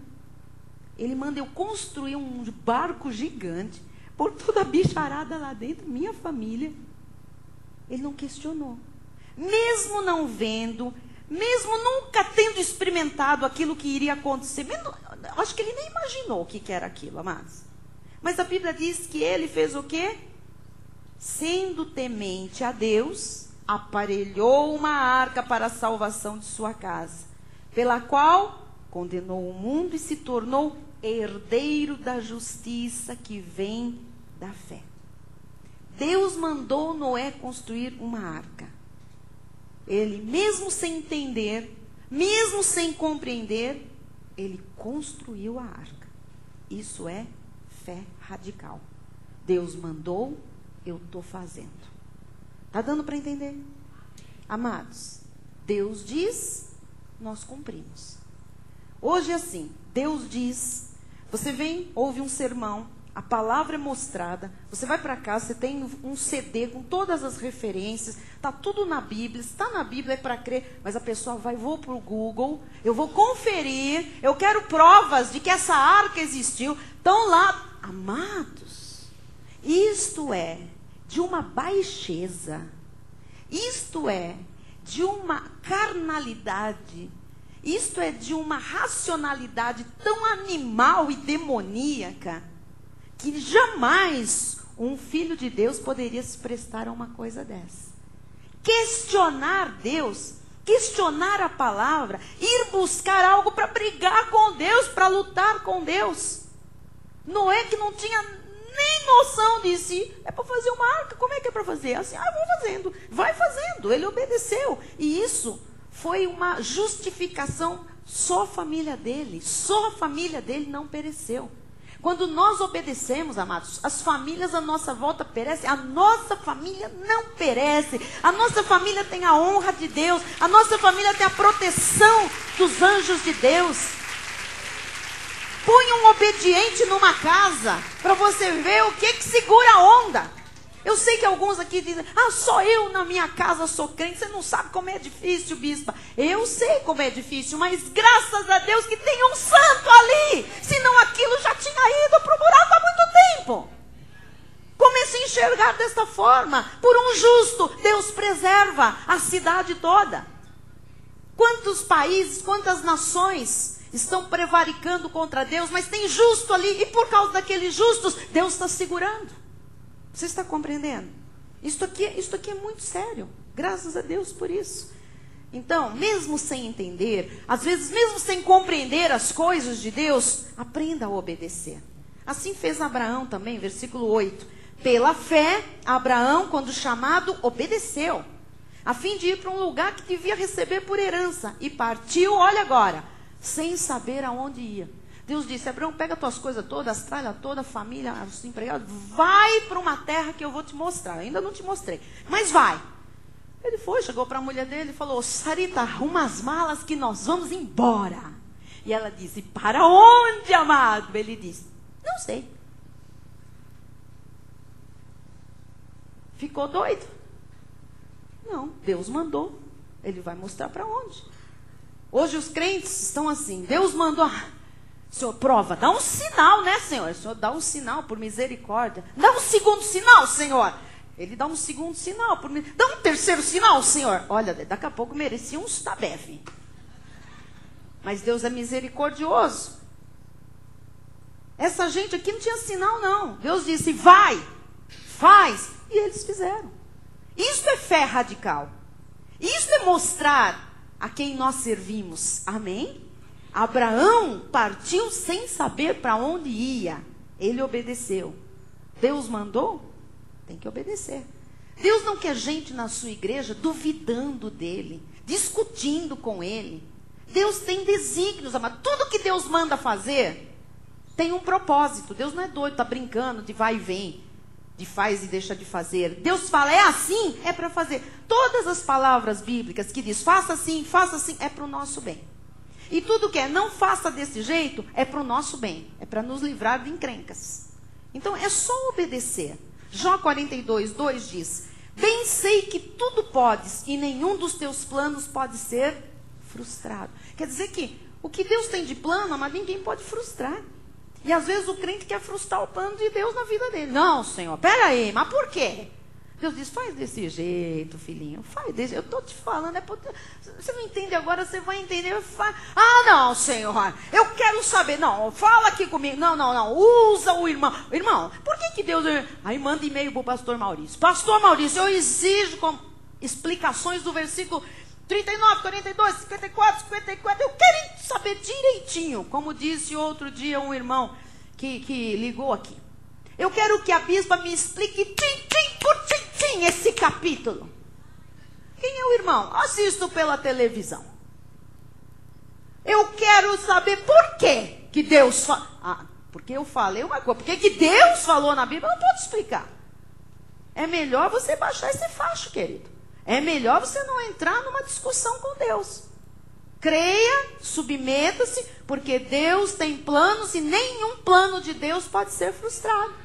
Ele manda eu construir um barco gigante, por toda a bicharada lá dentro, minha família. Ele não questionou. Mesmo não vendo, mesmo nunca tendo experimentado aquilo que iria acontecer, acho que ele nem imaginou o que era aquilo, amados. Mas a Bíblia diz que ele fez o quê? Sendo temente a Deus, aparelhou uma arca para a salvação de sua casa, pela qual condenou o mundo e se tornou herdeiro da justiça que vem da fé. Deus mandou Noé construir uma arca. Ele, mesmo sem entender, mesmo sem compreender, ele construiu a arca. Isso é fé radical. Deus mandou, eu estou fazendo. Está dando para entender? Amados, Deus diz, nós cumprimos. Hoje é assim, Deus diz, você vem, ouve um sermão, a palavra é mostrada, você vai para casa, você tem um CD com todas as referências, está tudo na Bíblia, está na Bíblia, é para crer, mas a pessoa vai, vou para o Google, eu vou conferir, eu quero provas de que essa arca existiu, estão lá. Amados, isto é de uma baixeza, isto é de uma carnalidade, isto é de uma racionalidade tão animal e demoníaca, que jamais um filho de Deus poderia se prestar a uma coisa dessa. Questionar Deus, questionar a palavra, ir buscar algo para brigar com Deus, para lutar com Deus. Noé, que não tinha nem noção de si, é para fazer uma arca, como é que é para fazer? Assim, eu vou fazendo, vai fazendo, ele obedeceu. E isso foi uma justificação, só a família dele não pereceu. Quando nós obedecemos, amados, as famílias à nossa volta perecem, a nossa família não perece, a nossa família tem a honra de Deus, a nossa família tem a proteção dos anjos de Deus. Põe um obediente numa casa, para você ver o que segura a onda. Eu sei que alguns aqui dizem, só eu na minha casa sou crente. Você não sabe como é difícil, bispa. Eu sei como é difícil, mas graças a Deus que tem um santo ali. Senão aquilo já tinha ido para o buraco há muito tempo. Comece a enxergar desta forma. Por um justo, Deus preserva a cidade toda. Quantos países, quantas nações estão prevaricando contra Deus, mas tem justo ali, e por causa daqueles justos, Deus está segurando. Você está compreendendo? Isto aqui é muito sério. Graças a Deus por isso. Então, mesmo sem entender, às vezes mesmo sem compreender as coisas de Deus, aprenda a obedecer. Assim fez Abraão também, versículo 8. Pela fé, Abraão, quando chamado, obedeceu, a fim de ir para um lugar que devia receber por herança. E partiu, olha agora, sem saber aonde ia. Deus disse, Abraão, pega tuas coisas todas, as tralhas toda, a família, os empregados, vai para uma terra que eu vou te mostrar. Eu ainda não te mostrei, mas vai. Ele foi, chegou para a mulher dele e falou, Sarita, arruma as malas que nós vamos embora. E ela disse, para onde, amado? Ele disse, não sei. Ficou doido? Não, Deus mandou. Ele vai mostrar para onde. Hoje os crentes estão assim, Deus mandou... Senhor, prova, dá um sinal, né, Senhor? O Senhor dá um sinal por misericórdia. Dá um segundo sinal, Senhor. Ele dá um segundo sinal. Dá um terceiro sinal, Senhor. Olha, daqui a pouco merecia uns tabefe. Mas Deus é misericordioso. Essa gente aqui não tinha sinal, não. Deus disse, vai, faz. E eles fizeram. Isso é fé radical. Isso é mostrar a quem nós servimos. Amém? Abraão partiu sem saber para onde ia. Ele obedeceu. Deus mandou? Tem que obedecer. Deus não quer gente na sua igreja duvidando dele, discutindo com ele. Deus tem desígnios, amado. Tudo que Deus manda fazer tem um propósito. Deus não é doido, está brincando de vai e vem, de faz e deixa de fazer. Deus fala, é assim, é para fazer. Todas as palavras bíblicas que diz faça assim, é para o nosso bem. E tudo que é não faça desse jeito é para o nosso bem. É para nos livrar de encrencas. Então é só obedecer. Jó 42:2 diz, bem sei que tudo podes e nenhum dos teus planos pode ser frustrado. Quer dizer que o que Deus tem de plano, mas ninguém pode frustrar. E às vezes o crente quer frustrar o plano de Deus na vida dele. Não, Senhor, peraí, mas por quê? Deus diz, faz desse jeito, filhinho. Faz desse jeito. Eu estou te falando. Você não entende agora, você vai entender. Não, Senhor. Eu quero saber. Não, fala aqui comigo. Não. Usa o irmão. Irmão, por que Deus... Aí manda e-mail para o pastor Maurício. Pastor Maurício, eu exijo explicações do versículo 39, 42, 54, 54. Eu quero saber direitinho. Como disse outro dia um irmão que ligou aqui. Eu quero que a bispa me explique tim por tim esse capítulo. Quem é o irmão? Assisto pela televisão. Eu quero saber por que Deus fala. Porque eu falei uma coisa. Porque que Deus falou na Bíblia, eu não posso explicar. É melhor você baixar esse facho, querido. É melhor você não entrar numa discussão com Deus. Creia, submeta-se, porque Deus tem planos e nenhum plano de Deus pode ser frustrado.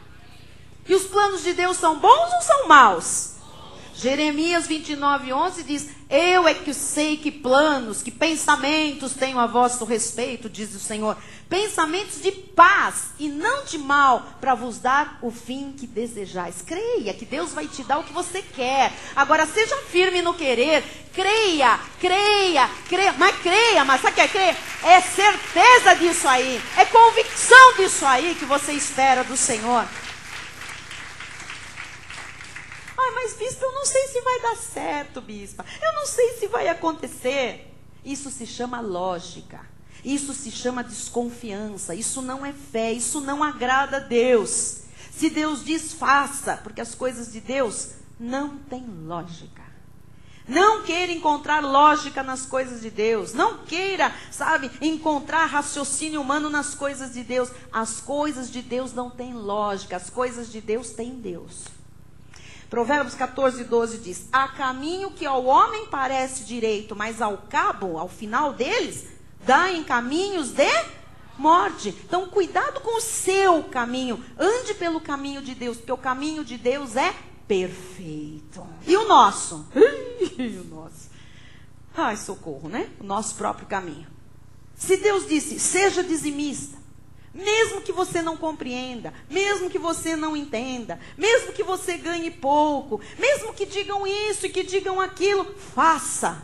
E os planos de Deus são bons ou são maus? Jeremias 29:11 diz, eu é que sei que planos, que pensamentos tenho a vosso respeito, diz o Senhor. Pensamentos de paz e não de mal, para vos dar o fim que desejais. Creia que Deus vai te dar o que você quer. Agora seja firme no querer. Creia. Mas sabe o que é crer? É certeza disso aí. É convicção disso aí que você espera do Senhor. Mas bispa, eu não sei se vai dar certo, bispa. Eu não sei se vai acontecer. Isso se chama lógica. Isso se chama desconfiança. Isso não é fé. Isso não agrada a Deus. Se Deus diz, faça. Porque as coisas de Deus não têm lógica. Não queira encontrar lógica nas coisas de Deus. Não queira, encontrar raciocínio humano nas coisas de Deus. As coisas de Deus não têm lógica. As coisas de Deus têm Deus. Provérbios 14:12 diz, há caminho que ao homem parece direito, mas ao cabo, ao final deles, dá em caminhos de morte. Então, cuidado com o seu caminho. Ande pelo caminho de Deus, porque o caminho de Deus é perfeito. E o nosso? O nosso. Ai, socorro, né? O nosso próprio caminho. Se Deus disse, seja dizimista, mesmo que você não compreenda, mesmo que você não entenda, mesmo que você ganhe pouco, mesmo que digam isso e que digam aquilo, faça.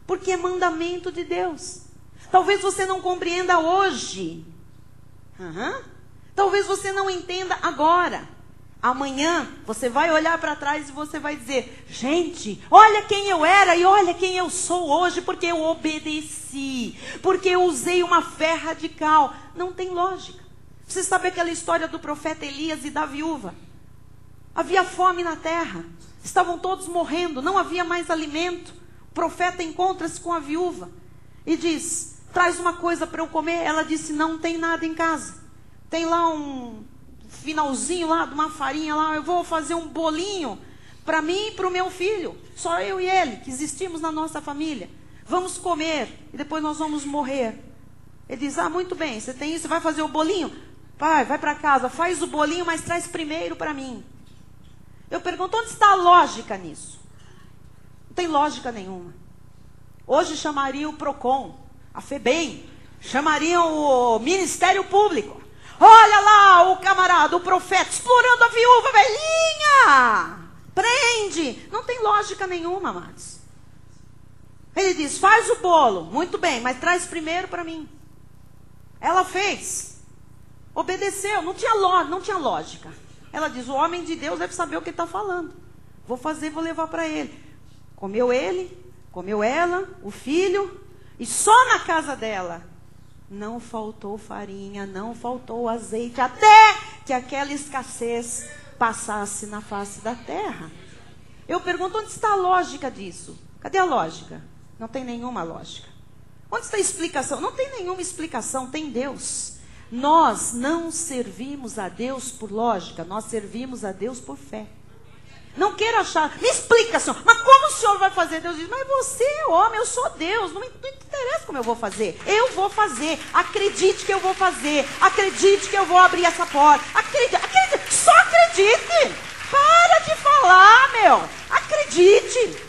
Porque é mandamento de Deus. Talvez você não compreenda hoje. Talvez você não entenda agora. Amanhã você vai olhar para trás e você vai dizer, gente, olha quem eu era e olha quem eu sou hoje, porque eu obedeci, porque eu usei uma fé radical. Não tem lógica. Você sabe aquela história do profeta Elias e da viúva? Havia fome na terra, estavam todos morrendo, não havia mais alimento. O profeta encontra-se com a viúva e diz, traz uma coisa para eu comer. Ela disse, não tem nada em casa. Tem lá um finalzinho lá de uma farinha lá, eu vou fazer um bolinho para mim e para o meu filho, só eu e ele, que existimos na nossa família, vamos comer e depois nós vamos morrer. Ele diz, muito bem, você tem isso, você vai fazer o bolinho? Pai, vai para casa, faz o bolinho, mas traz primeiro para mim. Eu pergunto, onde está a lógica nisso? Não tem lógica nenhuma. Hoje chamariam o PROCON, a FEBEM, chamariam o Ministério Público. Olha lá o camarada, o profeta, explorando a viúva velhinha. Prende. Não tem lógica nenhuma, amados. Ele diz, faz o bolo. Muito bem, mas traz primeiro para mim. Ela fez. Obedeceu. Não tinha lógica. Ela diz, o homem de Deus deve saber o que está falando. Vou fazer, vou levar para ele. Comeu ele, comeu ela, o filho. E só na casa dela não faltou farinha, não faltou azeite, até que aquela escassez passasse na face da terra. Eu pergunto, onde está a lógica disso? Cadê a lógica? Não tem nenhuma lógica. Onde está a explicação? Não tem nenhuma explicação, tem Deus. Nós não servimos a Deus por lógica, nós servimos a Deus por fé. Não queira achar, me explica, Senhor, mas como o Senhor vai fazer? Deus diz, mas você é homem, eu sou Deus, não interessa como eu vou fazer. Eu vou fazer, acredite que eu vou fazer, acredite que eu vou abrir essa porta, acredite, só acredite. Para de falar, meu, acredite.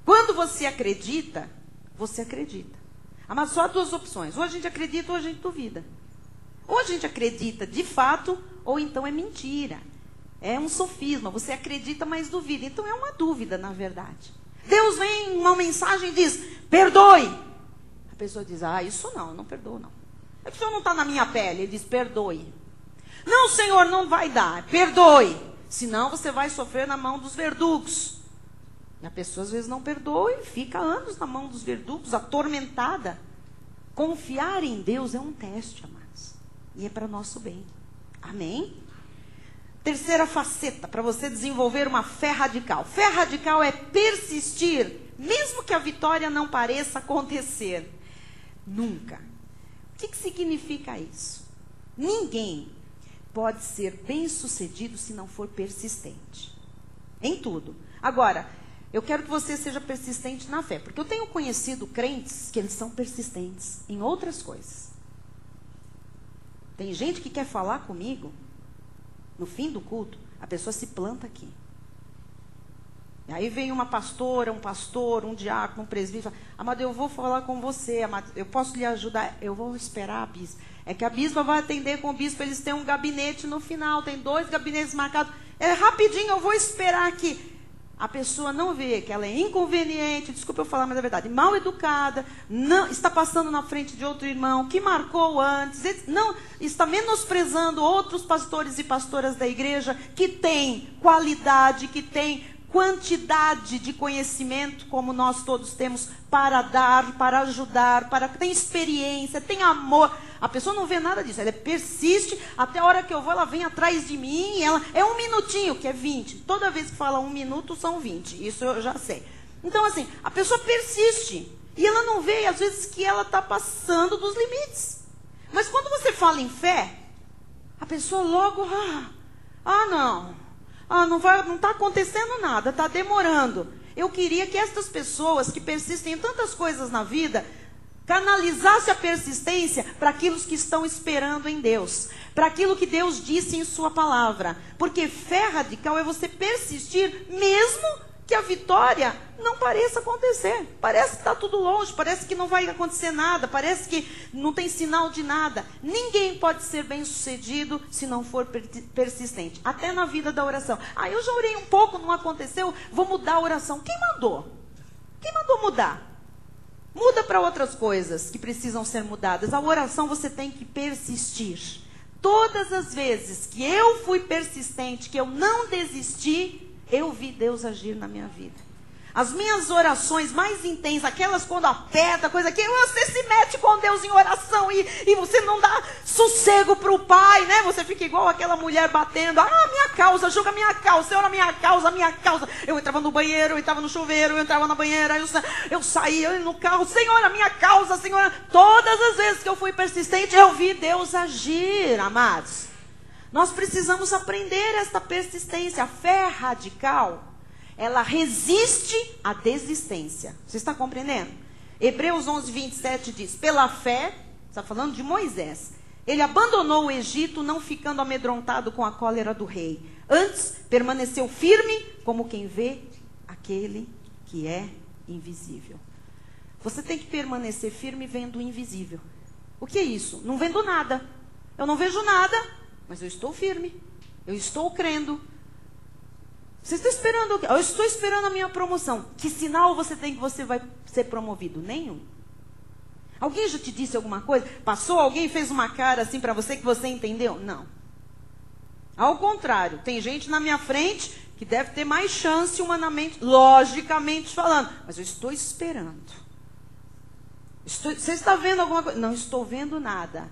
Quando você acredita, você acredita. Mas só há duas opções, ou a gente acredita ou a gente duvida. Ou a gente acredita de fato, ou então é mentira. É um sofisma. Você acredita, mas duvida. Então é uma dúvida, na verdade. Deus vem uma mensagem e diz, perdoe. A pessoa diz, isso não, eu não perdoo não. É que o Senhor não está na minha pele. Ele diz, perdoe. Não, Senhor, não vai dar. Perdoe. Senão você vai sofrer na mão dos verdugos. E a pessoa às vezes não perdoa e fica anos na mão dos verdugos, atormentada. Confiar em Deus é um teste, amados. E é para nosso bem. Amém? Terceira faceta, para você desenvolver uma fé radical. Fé radical é persistir, mesmo que a vitória não pareça acontecer. Nunca. O que significa isso? Ninguém pode ser bem-sucedido se não for persistente. Em tudo. Agora, eu quero que você seja persistente na fé. Porque eu tenho conhecido crentes que eles são persistentes em outras coisas. Tem gente que quer falar comigo, no fim do culto, a pessoa se planta aqui. E aí vem uma pastora, um pastor, um diácono, um presbítero, fala, amado, eu vou falar com você, amado, eu posso lhe ajudar? Eu vou esperar a bispa. É que a bispa vai atender com o bispo, eles têm um gabinete no final, tem 2 gabinetes marcados. É rapidinho, eu vou esperar aqui. A pessoa não vê que ela é inconveniente, desculpa eu falar, mas é verdade, mal educada, não, está passando na frente de outro irmão, que marcou antes, não, está menosprezando outros pastores e pastoras da igreja que têm qualidade, que têm quantidade de conhecimento, como nós todos temos, para dar, para ajudar, tem experiência, tem amor. A pessoa não vê nada disso, ela persiste, até a hora que eu vou, ela vem atrás de mim, ela é 1 minutinho, que é 20. Toda vez que fala 1 minuto, são 20, isso eu já sei. Então, assim, a pessoa persiste, e ela não vê, às vezes, que ela está passando dos limites. Mas quando você fala em fé, a pessoa logo, não está acontecendo nada, está demorando. Eu queria que estas pessoas que persistem em tantas coisas na vida, canalizasse a persistência para aquilo que estão esperando em Deus, para aquilo que Deus disse em sua palavra. Porque fé radical é você persistir mesmo que a vitória não pareça acontecer. Parece que está tudo longe, parece que não vai acontecer nada, parece que não tem sinal de nada. Ninguém pode ser bem sucedido se não for persistente. Até na vida da oração. Eu já orei um pouco, não aconteceu, vou mudar a oração. Quem mandou? Quem mandou mudar? Muda para outras coisas que precisam ser mudadas. A oração você tem que persistir. Todas as vezes que eu fui persistente, que eu não desisti, eu vi Deus agir na minha vida. As minhas orações mais intensas, aquelas quando aperta, coisa que você se mete com Deus em oração e você não dá sossego para o Pai, né? Você fica igual aquela mulher batendo, minha causa, julga minha causa, Senhor, minha causa, minha causa. Eu entrava no banheiro, eu entrava no chuveiro, eu entrava na banheira, eu saía no carro, Senhor, minha causa, Senhor. Todas as vezes que eu fui persistente, eu vi Deus agir, amados. Nós precisamos aprender esta persistência. A fé radical, ela resiste à desistência. Você está compreendendo? Hebreus 11, 27 diz, pela fé, está falando de Moisés, ele abandonou o Egito, não ficando amedrontado com a cólera do rei. Antes, permaneceu firme, como quem vê aquele que é invisível. Você tem que permanecer firme vendo o invisível. O que é isso? Não vendo nada. Eu não vejo nada, mas eu estou firme. Eu estou crendo. Você está esperando o quê? Eu estou esperando a minha promoção. Que sinal você tem que você vai ser promovido? Nenhum. Alguém já te disse alguma coisa? Passou? Alguém fez uma cara assim para você que você entendeu? Não. Ao contrário, tem gente na minha frente que deve ter mais chance humanamente, logicamente falando. Mas eu estou esperando. Você está vendo alguma coisa? Não estou vendo nada.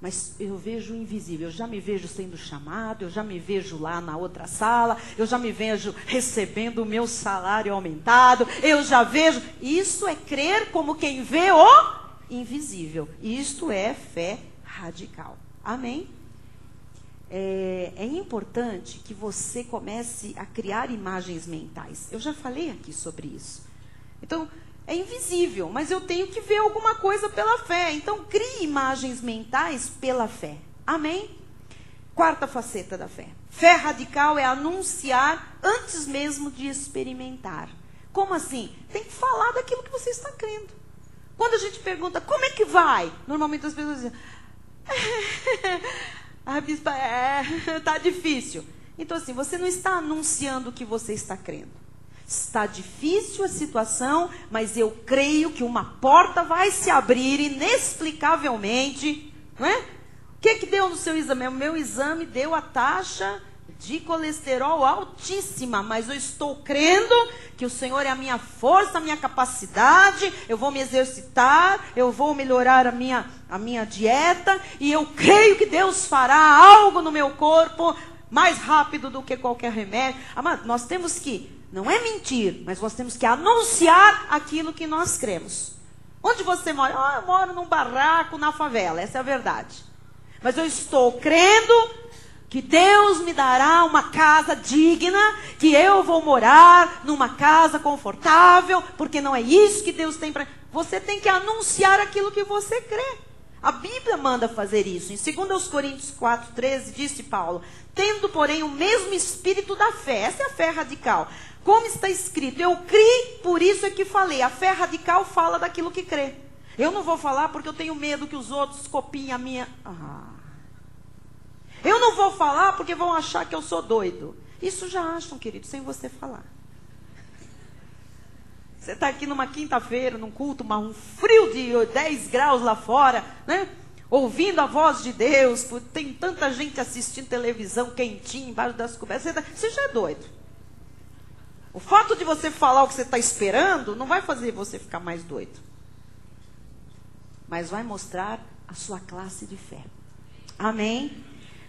Mas eu vejo o invisível, eu já me vejo sendo chamado, eu já me vejo lá na outra sala, eu já me vejo recebendo o meu salário aumentado, eu já vejo. Isso é crer como quem vê o invisível. Isto é fé radical. Amém? É importante que você comece a criar imagens mentais. Eu já falei aqui sobre isso. Então, é invisível, mas eu tenho que ver alguma coisa pela fé. Então, crie imagens mentais pela fé. Amém? Quarta faceta da fé. Fé radical é anunciar antes mesmo de experimentar. Como assim? Tem que falar daquilo que você está crendo. Quando a gente pergunta, como é que vai? Normalmente as pessoas dizem, bispa, tá difícil. Então, assim, você não está anunciando o que você está crendo. Está difícil a situação, mas eu creio que uma porta vai se abrir inexplicavelmente. Não é? O que deu no seu exame? O meu exame deu a taxa de colesterol altíssima, mas eu estou crendo que o Senhor é a minha força, a minha capacidade, eu vou me exercitar, eu vou melhorar a minha dieta, e eu creio que Deus fará algo no meu corpo mais rápido do que qualquer remédio. Amado, nós temos que não é mentir, mas nós temos que anunciar aquilo que nós cremos. Onde você mora? Eu moro num barraco na favela, essa é a verdade. Mas eu estou crendo que Deus me dará uma casa digna, que eu vou morar numa casa confortável, porque não é isso que Deus tem para... Você tem que anunciar aquilo que você crê. A Bíblia manda fazer isso. Em 2 Coríntios 4:13, disse Paulo, tendo, porém, o mesmo espírito da fé. Essa é a fé radical. Como está escrito, eu criei, por isso é que falei. A fé radical fala daquilo que crê. Eu não vou falar porque eu tenho medo que os outros copiem a minha... Eu não vou falar porque vão achar que eu sou doido. Isso já acham, querido, sem você falar. Você está aqui numa quinta-feira, num culto, um frio de 10 graus lá fora, né? Ouvindo a voz de Deus, tem tanta gente assistindo televisão quentinha, embaixo das cobertas. Você já é doido. O fato de você falar o que você está esperando não vai fazer você ficar mais doido. Mas vai mostrar a sua classe de fé. Amém?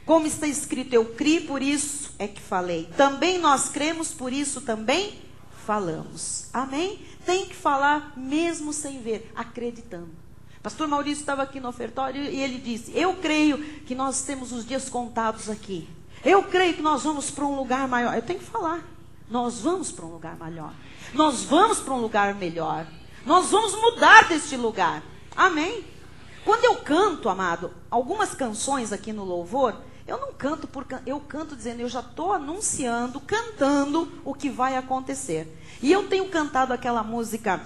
Como está escrito, eu criei, por isso é que falei. Também nós cremos, por isso também falamos. Amém? Tem que falar mesmo sem ver, acreditando. Pastor Maurício estava aqui no ofertório e ele disse, eu creio que nós temos os dias contados aqui. Eu creio que nós vamos para um lugar maior. Eu tenho que falar. Nós vamos para um lugar maior. Nós vamos para um lugar melhor. Nós vamos mudar deste lugar. Amém? Quando eu canto, amado, algumas canções aqui no louvor, eu não canto eu canto dizendo, eu já estou anunciando, cantando o que vai acontecer. E eu tenho cantado aquela música,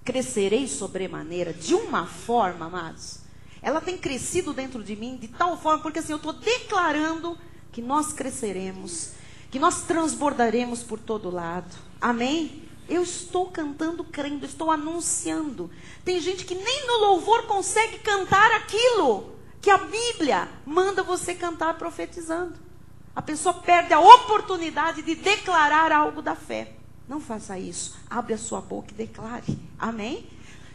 Crescerei sobremaneira, de uma forma, amados, ela tem crescido dentro de mim de tal forma, porque assim, eu estou declarando que nós cresceremos, que nós transbordaremos por todo lado. Amém? Eu estou cantando, crendo, estou anunciando. Tem gente que nem no louvor consegue cantar aquilo que a Bíblia manda você cantar profetizando. A pessoa perde a oportunidade de declarar algo da fé. Não faça isso. Abre a sua boca e declare. Amém?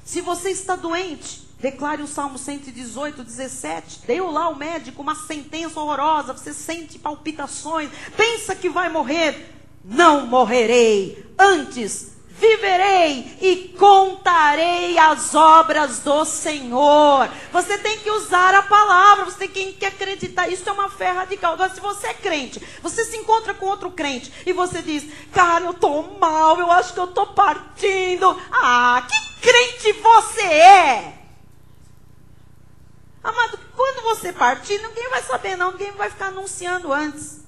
Se você está doente, declare o Salmo 118, 17. Deu lá o médico uma sentença horrorosa. Você sente palpitações. Pensa que vai morrer. Não morrerei. Antes viverei e contarei as obras do Senhor. Você tem que usar a palavra, você tem que acreditar. Isso é uma fé radical. Agora, se você é crente, você se encontra com outro crente e você diz, cara, eu estou mal, eu acho que eu estou partindo. Ah, que crente você é? Amado, quando você partir, ninguém vai saber não, ninguém vai ficar anunciando antes.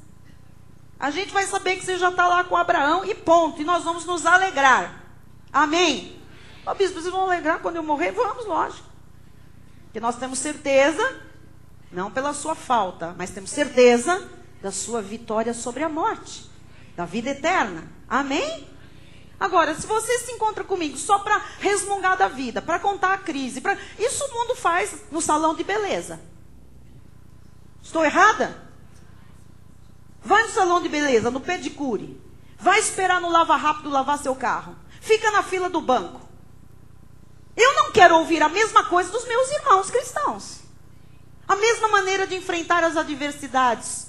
A gente vai saber que você já está lá com Abraão e ponto. E nós vamos nos alegrar. Amém? Ó, bispo, vocês vão alegrar quando eu morrer? Vamos, lógico. Porque nós temos certeza, não pela sua falta, mas temos certeza da sua vitória sobre a morte. Da vida eterna. Amém? Agora, se você se encontra comigo só para resmungar da vida, para contar a crise, isso o mundo faz no salão de beleza. Estou errada? Vai no salão de beleza, no pedicure. Vai esperar no Lava Rápido lavar seu carro. Fica na fila do banco. Eu não quero ouvir a mesma coisa dos meus irmãos cristãos. A mesma maneira de enfrentar as adversidades.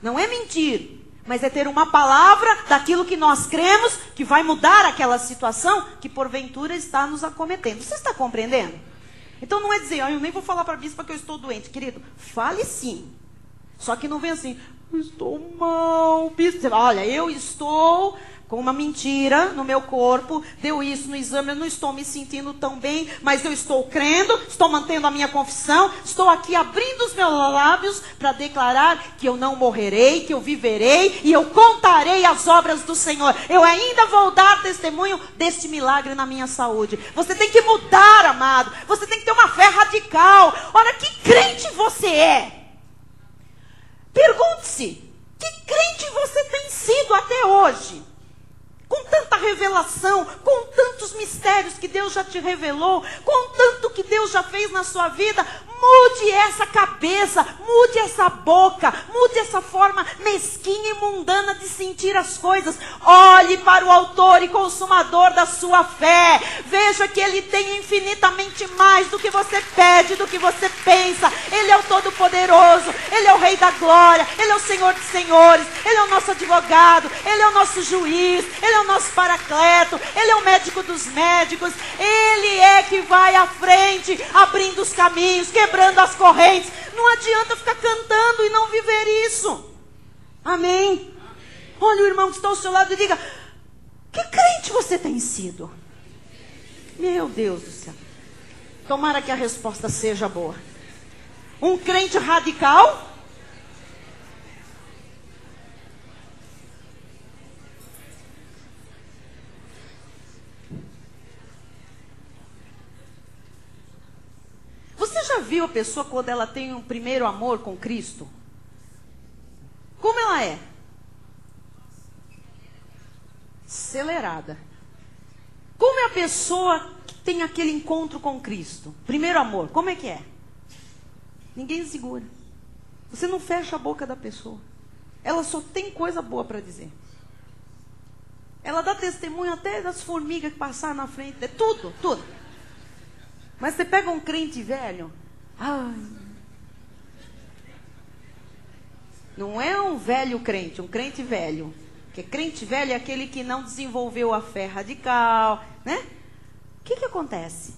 Não é mentir, mas é ter uma palavra daquilo que nós cremos, que vai mudar aquela situação que porventura está nos acometendo. Você está compreendendo? Então não é dizer, eu nem vou falar para a bispa que eu estou doente. Querido, fale sim. Só que não vem assim, eu estou mal, bispo. Olha, eu estou com uma mentira no meu corpo, deu isso no exame, eu não estou me sentindo tão bem, mas eu estou crendo, estou mantendo a minha confissão, estou aqui abrindo os meus lábios para declarar que eu não morrerei, que eu viverei e eu contarei as obras do Senhor. Eu ainda vou dar testemunho deste milagre na minha saúde. Você tem que mudar, amado. Você tem que ter uma fé radical. Olha, que crente você é? Pergunte-se, que crente você tem sido até hoje? Com tanta revelação, com tantos mistérios que Deus já te revelou, com tanto que Deus já fez na sua vida, mude essa cabeça, mude essa boca, mude essa forma mesquinha e mundana de sentir as coisas. Olhe para o autor e consumador da sua fé. Veja que Ele tem infinitamente mais do que você pede, do que você pensa. Ele é o Todo-Poderoso, Ele é o Rei da Glória, Ele é o Senhor dos Senhores, Ele é o nosso advogado, Ele é o nosso juiz, Ele é o nosso paracleto, Ele é o médico dos médicos. Ele é que vai à frente, abrindo os caminhos, quebrando as correntes. Não adianta ficar cantando e não viver isso. Amém? Olha o irmão que está ao seu lado e diga, que crente você tem sido? Meu Deus do céu. Tomara que a resposta seja boa. Um crente radical? Você já viu a pessoa quando ela tem um primeiro amor com Cristo? Como ela é? Acelerada. Como é a pessoa que tem aquele encontro com Cristo? Primeiro amor, como é que é? Ninguém segura. Você não fecha a boca da pessoa. Ela só tem coisa boa para dizer. Ela dá testemunho até das formigas que passaram na frente. É tudo, tudo. Mas você pega um crente velho, ai, não é um velho crente, um crente velho. Porque crente velho é aquele que não desenvolveu a fé radical, né? O que acontece?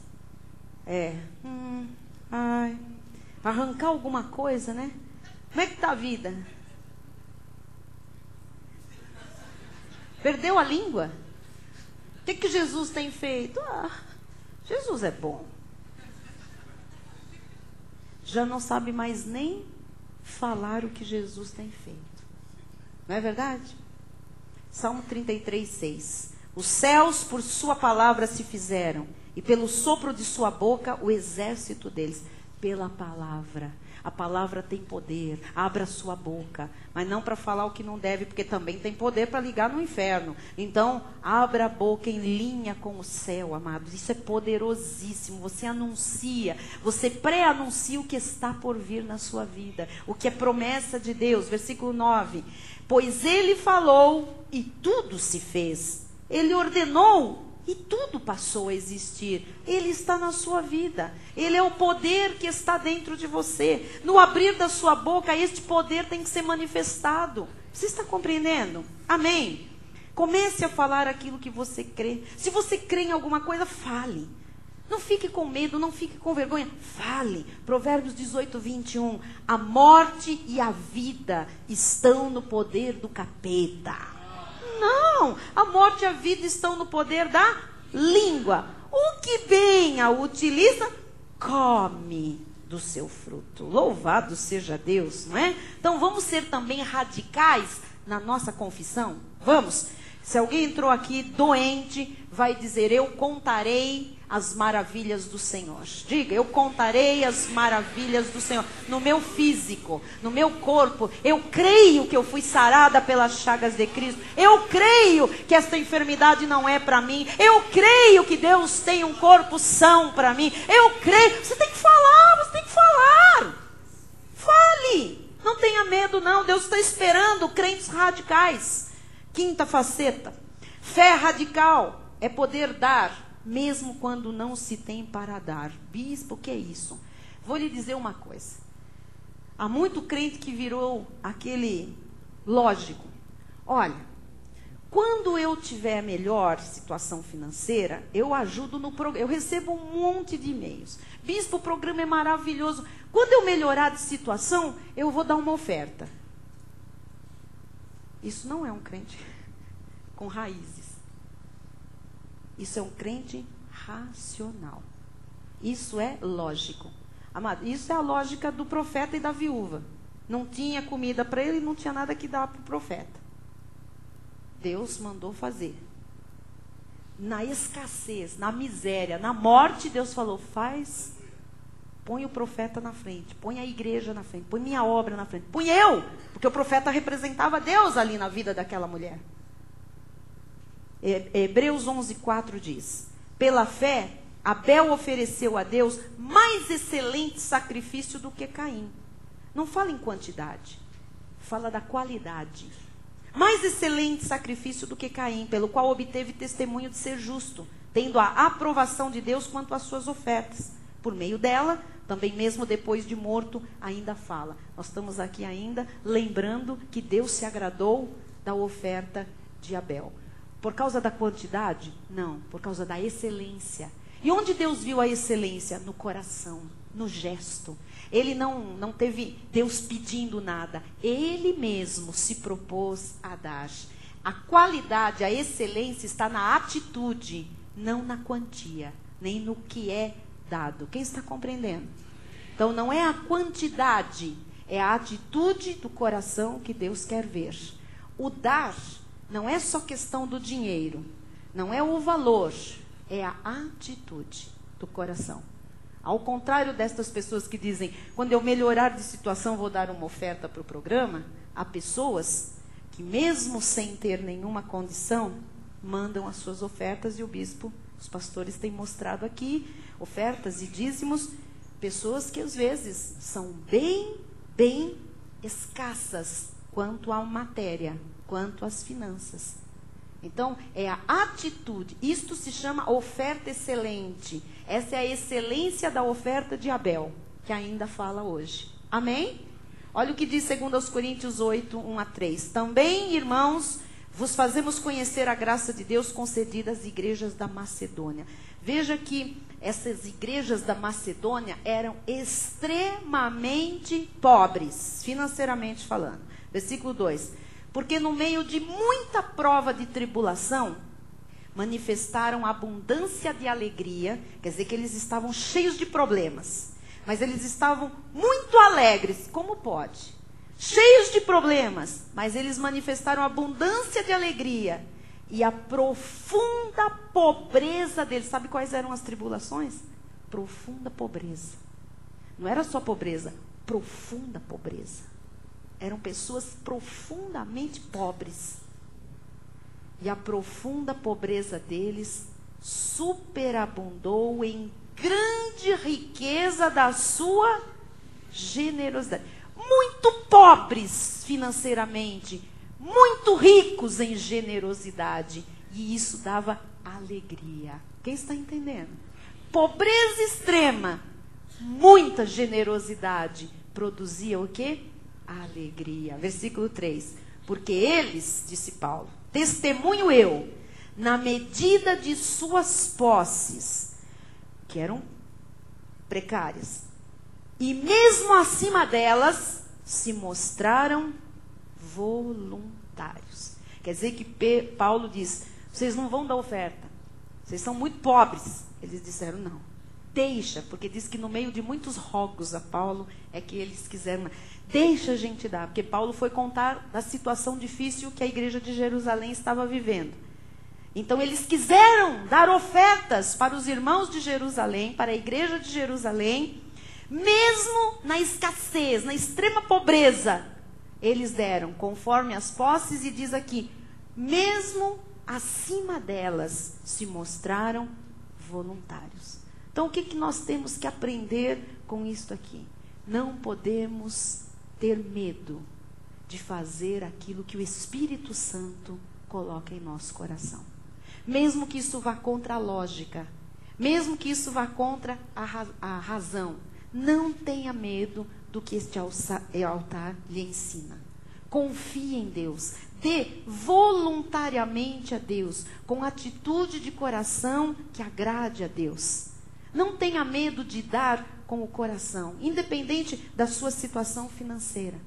Arrancar alguma coisa, né? Como é que está a vida? Perdeu a língua? O que Jesus tem feito? Jesus é bom. Já não sabe mais nem falar o que Jesus tem feito. Não é verdade? Salmo 33, 6. Os céus por sua palavra se fizeram, e pelo sopro de sua boca o exército deles. Pela palavra. A palavra tem poder. Abra sua boca. Mas não para falar o que não deve, porque também tem poder para ligar no inferno. Então, abra a boca em linha com o céu, amados. Isso é poderosíssimo. Você anuncia, você pré-anuncia o que está por vir na sua vida. O que é promessa de Deus. Versículo 9. Pois ele falou e tudo se fez. Ele ordenou e tudo passou a existir. Ele está na sua vida. Ele é o poder que está dentro de você. No abrir da sua boca, este poder tem que ser manifestado. Você está compreendendo? Amém? Comece a falar aquilo que você crê. Se você crê em alguma coisa, fale. Não fique com medo, não fique com vergonha. Fale. Provérbios 18, 21. A morte e a vida estão no poder do capeta. Não, a morte e a vida estão no poder da língua. O que bem a utiliza, come do seu fruto. Louvado seja Deus, não é? Então vamos ser também radicais na nossa confissão? Vamos. Se alguém entrou aqui doente, vai dizer: eu contarei as maravilhas do Senhor. Diga: eu contarei as maravilhas do Senhor. No meu físico, no meu corpo, eu creio que eu fui sarada pelas chagas de Cristo. Eu creio que esta enfermidade não é para mim. Eu creio que Deus tem um corpo são para mim. Eu creio. Você tem que falar, você tem que falar. Fale. Não tenha medo não. Deus está esperando crentes radicais. Quinta faceta. Fé radical é poder dar mesmo quando não se tem para dar. Bispo, o que é isso? Vou lhe dizer uma coisa. Há muito crente que virou aquele lógico. Olha, quando eu tiver melhor situação financeira, eu ajudo no programa. Eu recebo um monte de e-mails. Bispo, o programa é maravilhoso. Quando eu melhorar de situação, eu vou dar uma oferta. Isso não é um crente com raízes. Isso é um crente racional. Isso é lógico. Amado, isso é a lógica do profeta e da viúva. Não tinha comida para ele, não tinha nada que dar para o profeta. Deus mandou fazer. Na escassez, na miséria, na morte, Deus falou: faz, põe o profeta na frente, põe a igreja na frente, põe minha obra na frente, põe eu, porque o profeta representava Deus ali na vida daquela mulher. Hebreus 11:4 diz: pela fé, Abel ofereceu a Deus mais excelente sacrifício do que Caim. Não fala em quantidade, fala da qualidade. Mais excelente sacrifício do que Caim, pelo qual obteve testemunho de ser justo, tendo a aprovação de Deus quanto às suas ofertas. Por meio dela, também mesmo depois de morto, ainda fala. Nós estamos aqui ainda lembrando que Deus se agradou da oferta de Abel. Por causa da quantidade? Não, por causa da excelência. E onde Deus viu a excelência? No coração, no gesto. Ele não teve Deus pedindo nada. Ele mesmo se propôs a dar. A qualidade, a excelência está na atitude, não na quantia, nem no que é dado. Quem está compreendendo? Então não é a quantidade, é a atitude do coração que Deus quer ver. O dar não é só questão do dinheiro, não é o valor, é a atitude do coração. Ao contrário destas pessoas que dizem: quando eu melhorar de situação vou dar uma oferta para o programa, há pessoas que mesmo sem ter nenhuma condição, mandam as suas ofertas, e o bispo, os pastores têm mostrado aqui, ofertas e dízimos, pessoas que às vezes são bem escassas quanto à matéria, quanto às finanças. Então, é a atitude. Isto se chama oferta excelente. Essa é a excelência da oferta de Abel, que ainda fala hoje. Amém? Olha o que diz 2 Coríntios 8, 1-3. Também, irmãos, vos fazemos conhecer a graça de Deus concedida às igrejas da Macedônia. Veja que essas igrejas da Macedônia eram extremamente pobres, financeiramente falando. Versículo 2. Porque no meio de muita prova de tribulação, manifestaram abundância de alegria, quer dizer que eles estavam cheios de problemas, mas eles estavam muito alegres, como pode? Cheios de problemas, mas eles manifestaram abundância de alegria e a profunda pobreza deles. Sabe quais eram as tribulações? Profunda pobreza. Não era só pobreza, profunda pobreza. Eram pessoas profundamente pobres. E a profunda pobreza deles superabundou em grande riqueza da sua generosidade. Muito pobres financeiramente, muito ricos em generosidade. E isso dava alegria. Quem está entendendo? Pobreza extrema, muita generosidade produzia o quê? Alegria. Versículo 3. Porque eles, disse Paulo, testemunho eu, na medida de suas posses, que eram precárias, e mesmo acima delas, se mostraram voluntários. Quer dizer que Paulo diz, vocês não vão dar oferta, vocês são muito pobres. Eles disseram, não, deixa, porque diz que no meio de muitos rogos a Paulo, é que eles quiseram, deixa a gente dar, porque Paulo foi contar da situação difícil que a igreja de Jerusalém estava vivendo. Então eles quiseram dar ofertas para os irmãos de Jerusalém, para a igreja de Jerusalém, mesmo na escassez, na extrema pobreza, eles deram conforme as posses, e diz aqui, mesmo acima delas se mostraram voluntários. Então o que nós temos que aprender com isto aqui? Não podemos ter medo de fazer aquilo que o Espírito Santo coloca em nosso coração. Mesmo que isso vá contra a lógica, mesmo que isso vá contra a razão, não tenha medo do que este altar lhe ensina. Confie em Deus, dê voluntariamente a Deus, com atitude de coração que agrade a Deus. Não tenha medo de dar com o coração, independente da sua situação financeira.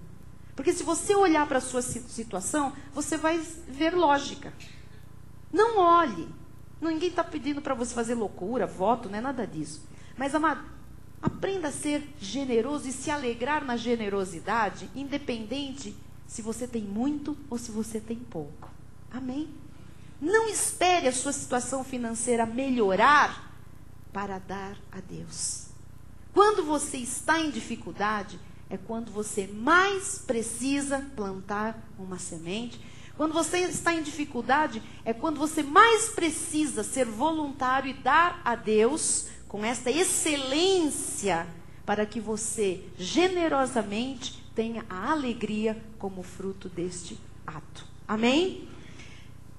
Porque se você olhar para a sua situação, você vai ver lógica. Não olhe. Ninguém está pedindo para você fazer loucura, voto, não é nada disso. Mas, amado, aprenda a ser generoso e se alegrar na generosidade, independente se você tem muito ou se você tem pouco. Amém? Não espere a sua situação financeira melhorar para dar a Deus. Quando você está em dificuldade, é quando você mais precisa plantar uma semente. Quando você está em dificuldade, é quando você mais precisa ser voluntário e dar a Deus com esta excelência, para que você generosamente tenha a alegria como fruto deste ato. Amém?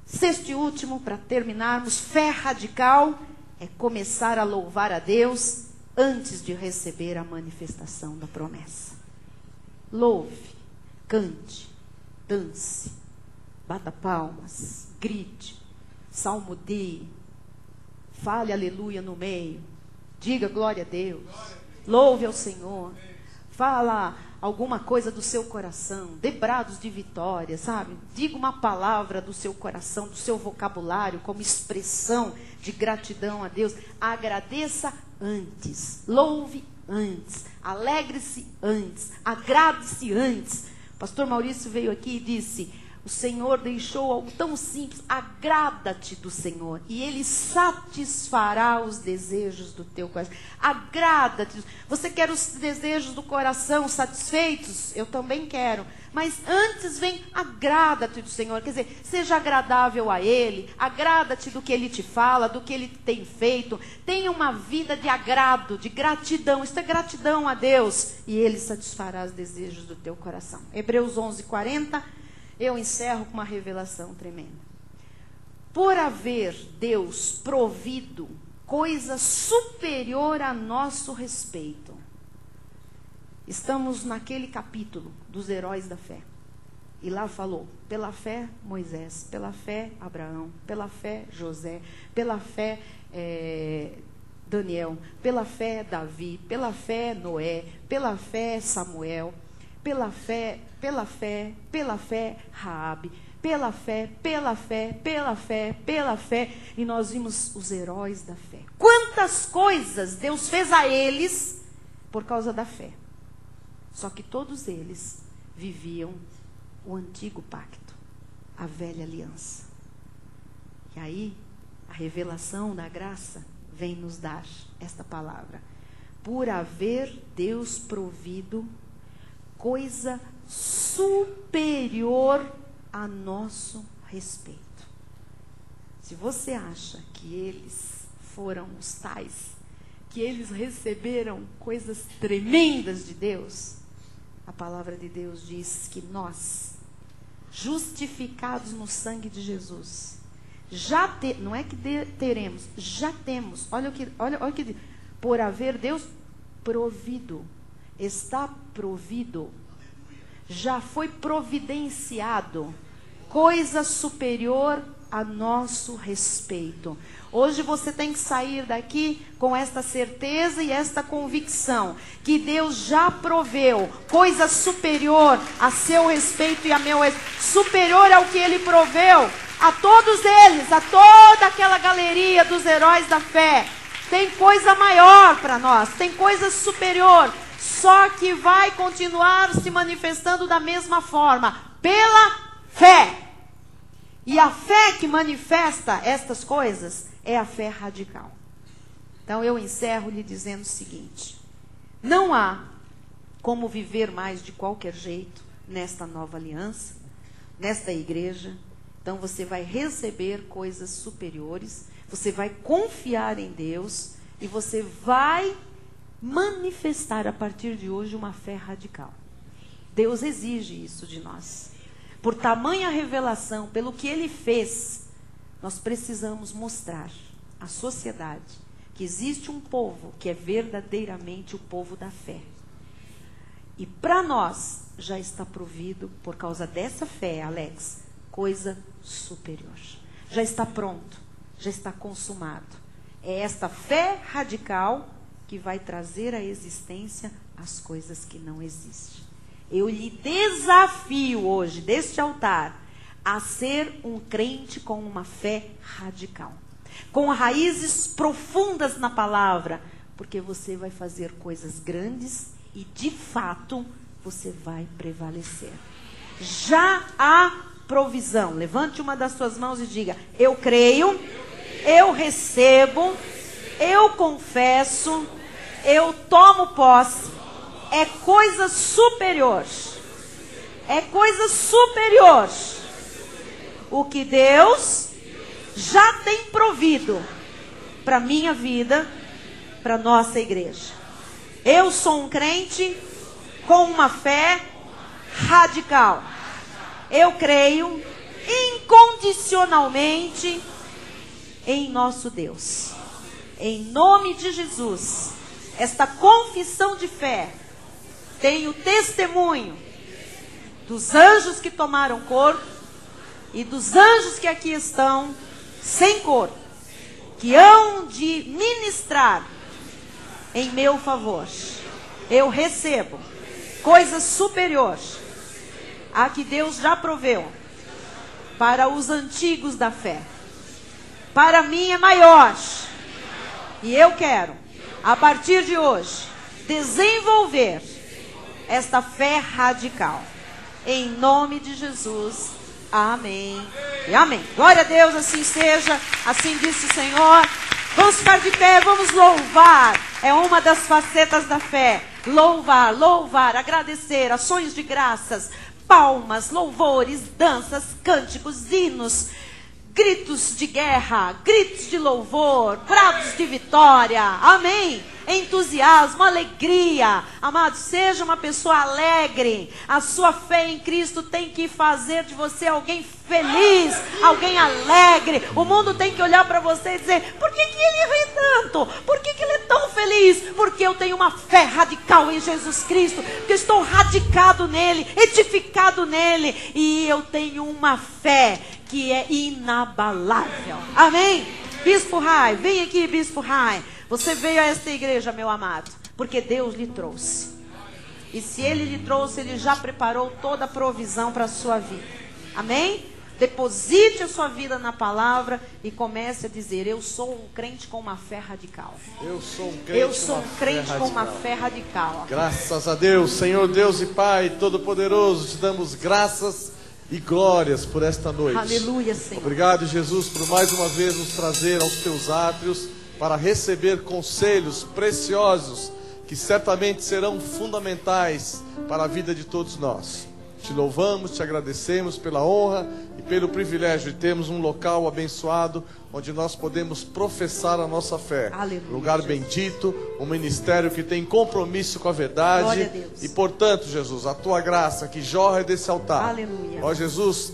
Sexto e último, para terminarmos, fé radical é começar a louvar a Deus antes de receber a manifestação da promessa. Louve, cante, dance, bata palmas, grite, salmodie, fale aleluia no meio, diga glória a Deus, louve ao Senhor, fala alguma coisa do seu coração, dê brados de vitória, sabe? Diga uma palavra do seu coração, do seu vocabulário, como expressão de gratidão a Deus. Agradeça antes, louve antes, alegre-se antes, agrade-se antes. O pastor Maurício veio aqui e disse, o Senhor deixou algo tão simples, agrada-te do Senhor, e Ele satisfará os desejos do teu coração. Agrada-te. Você quer os desejos do coração satisfeitos? Eu também quero. Mas antes vem, agrada-te do Senhor. Quer dizer, seja agradável a Ele, agrada-te do que Ele te fala, do que Ele tem feito. Tenha uma vida de agrado, de gratidão. Isso é gratidão a Deus, e Ele satisfará os desejos do teu coração. Hebreus 11:40. Eu encerro com uma revelação tremenda. Por haver Deus provido coisa superior a nosso respeito. Estamos naquele capítulo dos heróis da fé. E lá falou, pela fé Moisés, pela fé Abraão, pela fé José, pela fé Daniel, pela fé Davi, pela fé Noé, pela fé Samuel, pela fé Raabe, pela fé, pela fé, pela fé, pela fé. E nós vimos os heróis da fé. Quantas coisas Deus fez a eles por causa da fé. Só que todos eles viviam o antigo pacto, a velha aliança. E aí, a revelação da graça vem nos dar esta palavra. Por haver Deus provido coisa superior a nosso respeito. Se você acha que eles foram os tais, que eles receberam coisas tremendas de Deus, a palavra de Deus diz que nós, justificados no sangue de Jesus, não é que teremos, já temos. Olha o que diz. Por haver Deus provido, está provido, já foi providenciado coisa superior a nosso respeito. Hoje você tem que sair daqui com esta certeza e esta convicção que Deus já proveu coisa superior a seu respeito e a meu respeito, superior ao que Ele proveu a todos eles, a toda aquela galeria dos heróis da fé. Tem coisa maior para nós, tem coisa superior, só que vai continuar se manifestando da mesma forma, pela fé. E a fé que manifesta estas coisas é a fé radical. Então eu encerro lhe dizendo o seguinte: não há como viver mais de qualquer jeito nesta nova aliança, nesta igreja. Então você vai receber coisas superiores, você vai confiar em Deus e você vai manifestar a partir de hoje uma fé radical. Deus exige isso de nós. Por tamanha revelação, pelo que Ele fez, nós precisamos mostrar à sociedade que existe um povo que é verdadeiramente o povo da fé. E para nós já está provido, por causa dessa fé, Alex, coisa superior. Já está pronto, já está consumado. É esta fé radical que vai trazer à existência as coisas que não existem. Eu lhe desafio hoje, deste altar, a ser um crente com uma fé radical, com raízes profundas na palavra, porque você vai fazer coisas grandes e, de fato, você vai prevalecer. Já há provisão. Levante uma das suas mãos e diga: eu creio, eu recebo, eu confesso, eu tomo posse. É coisa superior. É coisa superior. O que Deus já tem provido para a minha vida, para a nossa igreja. Eu sou um crente com uma fé radical. Eu creio incondicionalmente em nosso Deus. Em nome de Jesus, esta confissão de fé tem o testemunho dos anjos que tomaram corpo e dos anjos que aqui estão sem corpo, que hão de ministrar em meu favor. Eu recebo coisas superiores a que Deus já proveu para os antigos da fé. Para mim é maior. E eu quero, a partir de hoje, desenvolver esta fé radical. Em nome de Jesus. Amém. E amém. Glória a Deus, assim seja. Assim disse o Senhor. Vamos ficar de pé, vamos louvar. É uma das facetas da fé. Louvar, louvar, agradecer, ações de graças, palmas, louvores, danças, cânticos, hinos, gritos de guerra, gritos de louvor, brados de vitória. Amém. Entusiasmo, alegria. Amado, seja uma pessoa alegre. A sua fé em Cristo tem que fazer de você alguém feliz, alguém alegre. O mundo tem que olhar para você e dizer: por que ele ri tanto? Por que ele é tão feliz? Porque eu tenho uma fé radical em Jesus Cristo, porque eu estou radicado nele, edificado nele, e eu tenho uma fé que é inabalável. Amém? Bispo Rai, vem aqui, Bispo Rai. Você veio a esta igreja, meu amado, porque Deus lhe trouxe. E se Ele lhe trouxe, Ele já preparou toda a provisão para a sua vida. Amém? Deposite a sua vida na palavra e comece a dizer: eu sou um crente com uma fé radical. Eu sou um crente com uma fé radical. Graças a Deus, Senhor Deus e Pai Todo-Poderoso, te damos graças e glórias por esta noite. Aleluia, Senhor. Obrigado, Jesus, por mais uma vez nos trazer aos teus átrios para receber conselhos preciosos que certamente serão fundamentais para a vida de todos nós. Te louvamos, te agradecemos pela honra e pelo privilégio de termos um local abençoado onde nós podemos professar a nossa fé. Aleluia, lugar Jesus. bendito, um ministério que tem compromisso com a verdade. Glória a Deus. E portanto, Jesus, a tua graça que jorra desse altar, Aleluia. ó Jesus,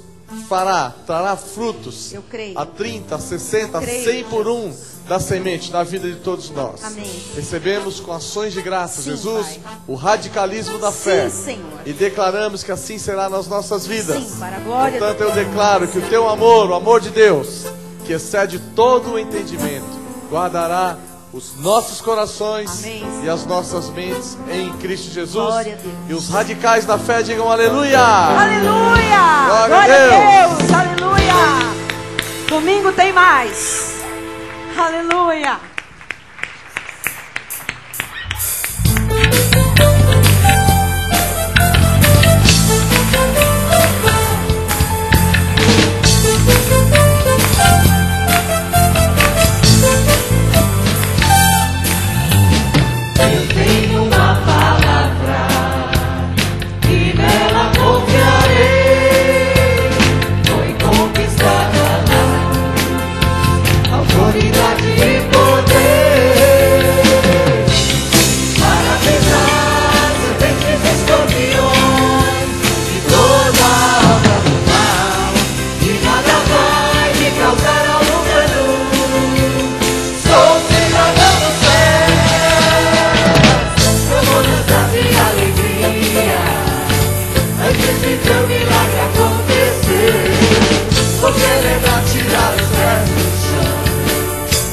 trará frutos. Eu creio. A 30, 60, Creio, 100 por um da semente na vida de todos nós. Amém. Recebemos com ações de graça, Sim, Jesus, Pai. o radicalismo da Sim, fé. Senhor. E declaramos que assim será nas nossas vidas. Sim, para a glória Portanto, de eu Deus. declaro que o teu amor, o amor de Deus, que excede todo o entendimento, guardará os nossos corações. Amém. E as nossas mentes em Cristo Jesus. Glória a Deus. E os radicais da fé digam aleluia. Aleluia! Glória a Deus. Aleluia! Domingo tem mais. Aleluia! Eu tenho uma palavra e nela confiarei. Foi conquistada lá, autoridade e poder para pesar serpentes e escorpiões e toda obra do mal, e nada vai me causar algum dano. Sou cidadão do céu. Eu vou dançar de alegria antes de teu milagre acontecer. Vou celebrar, tirar os pés do chão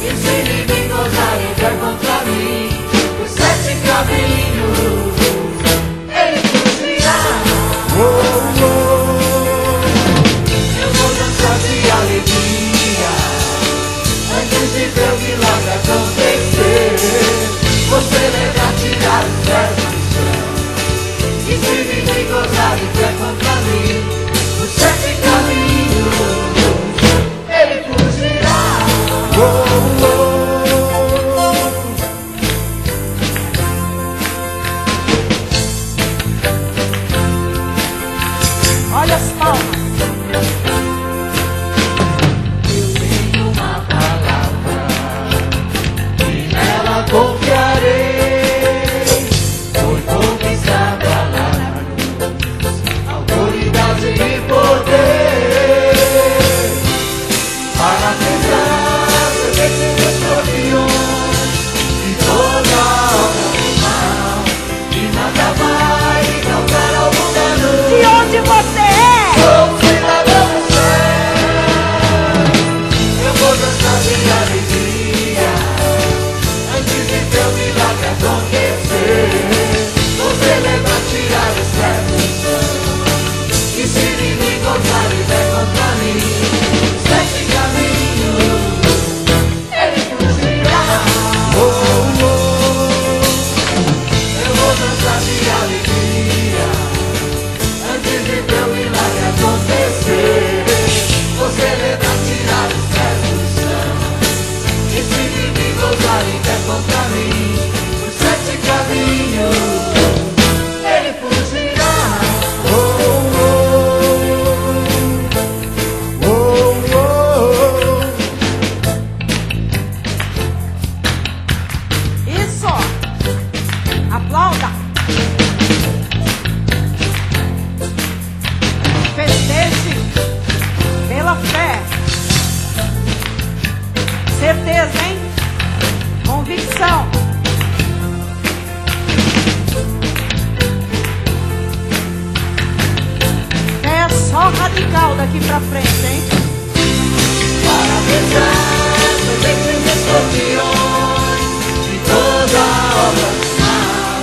e se ninguém ousar entrar contra mim, os 7 caminhos ele fugirá. Eu vou dançar de alegria antes de teu milagre acontecer. Vou celebrar, tirar os pés do chão e se ninguém gozar de pé contra mim, os 7 caminhos ele fugirá. Olha as palmas. Eu tenho uma palavra e nela confiarei. Foi conquistada lá na cruz, autoridade e poder para pesar serpentes e escorpiões e toda obra do mal, e nada vai me causar algum dano. De onde você é? Sou cidadão do céu. Eu vou dançar de alegria antes de teu milagre acontecer. Vou celebrar, tirar os pés do chão e se ninguém gozar e der contra mim, 7 caminhos ele fugirá. Eu vou dançar de alegria antes de teu milagre acontecer. Vou celebrar, tirar os pés do chão e se ninguém gozar e der contra mim, os 7 caminhos ele fugirá. Isso! Aplauda! Festeje pela fé. Certeza, hein? Convicção. É só radical daqui pra frente, hein? Para pesar serpentes e escorpiões e toda obra do mal,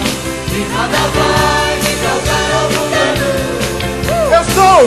e nada vai me causar algum dano. Eu sou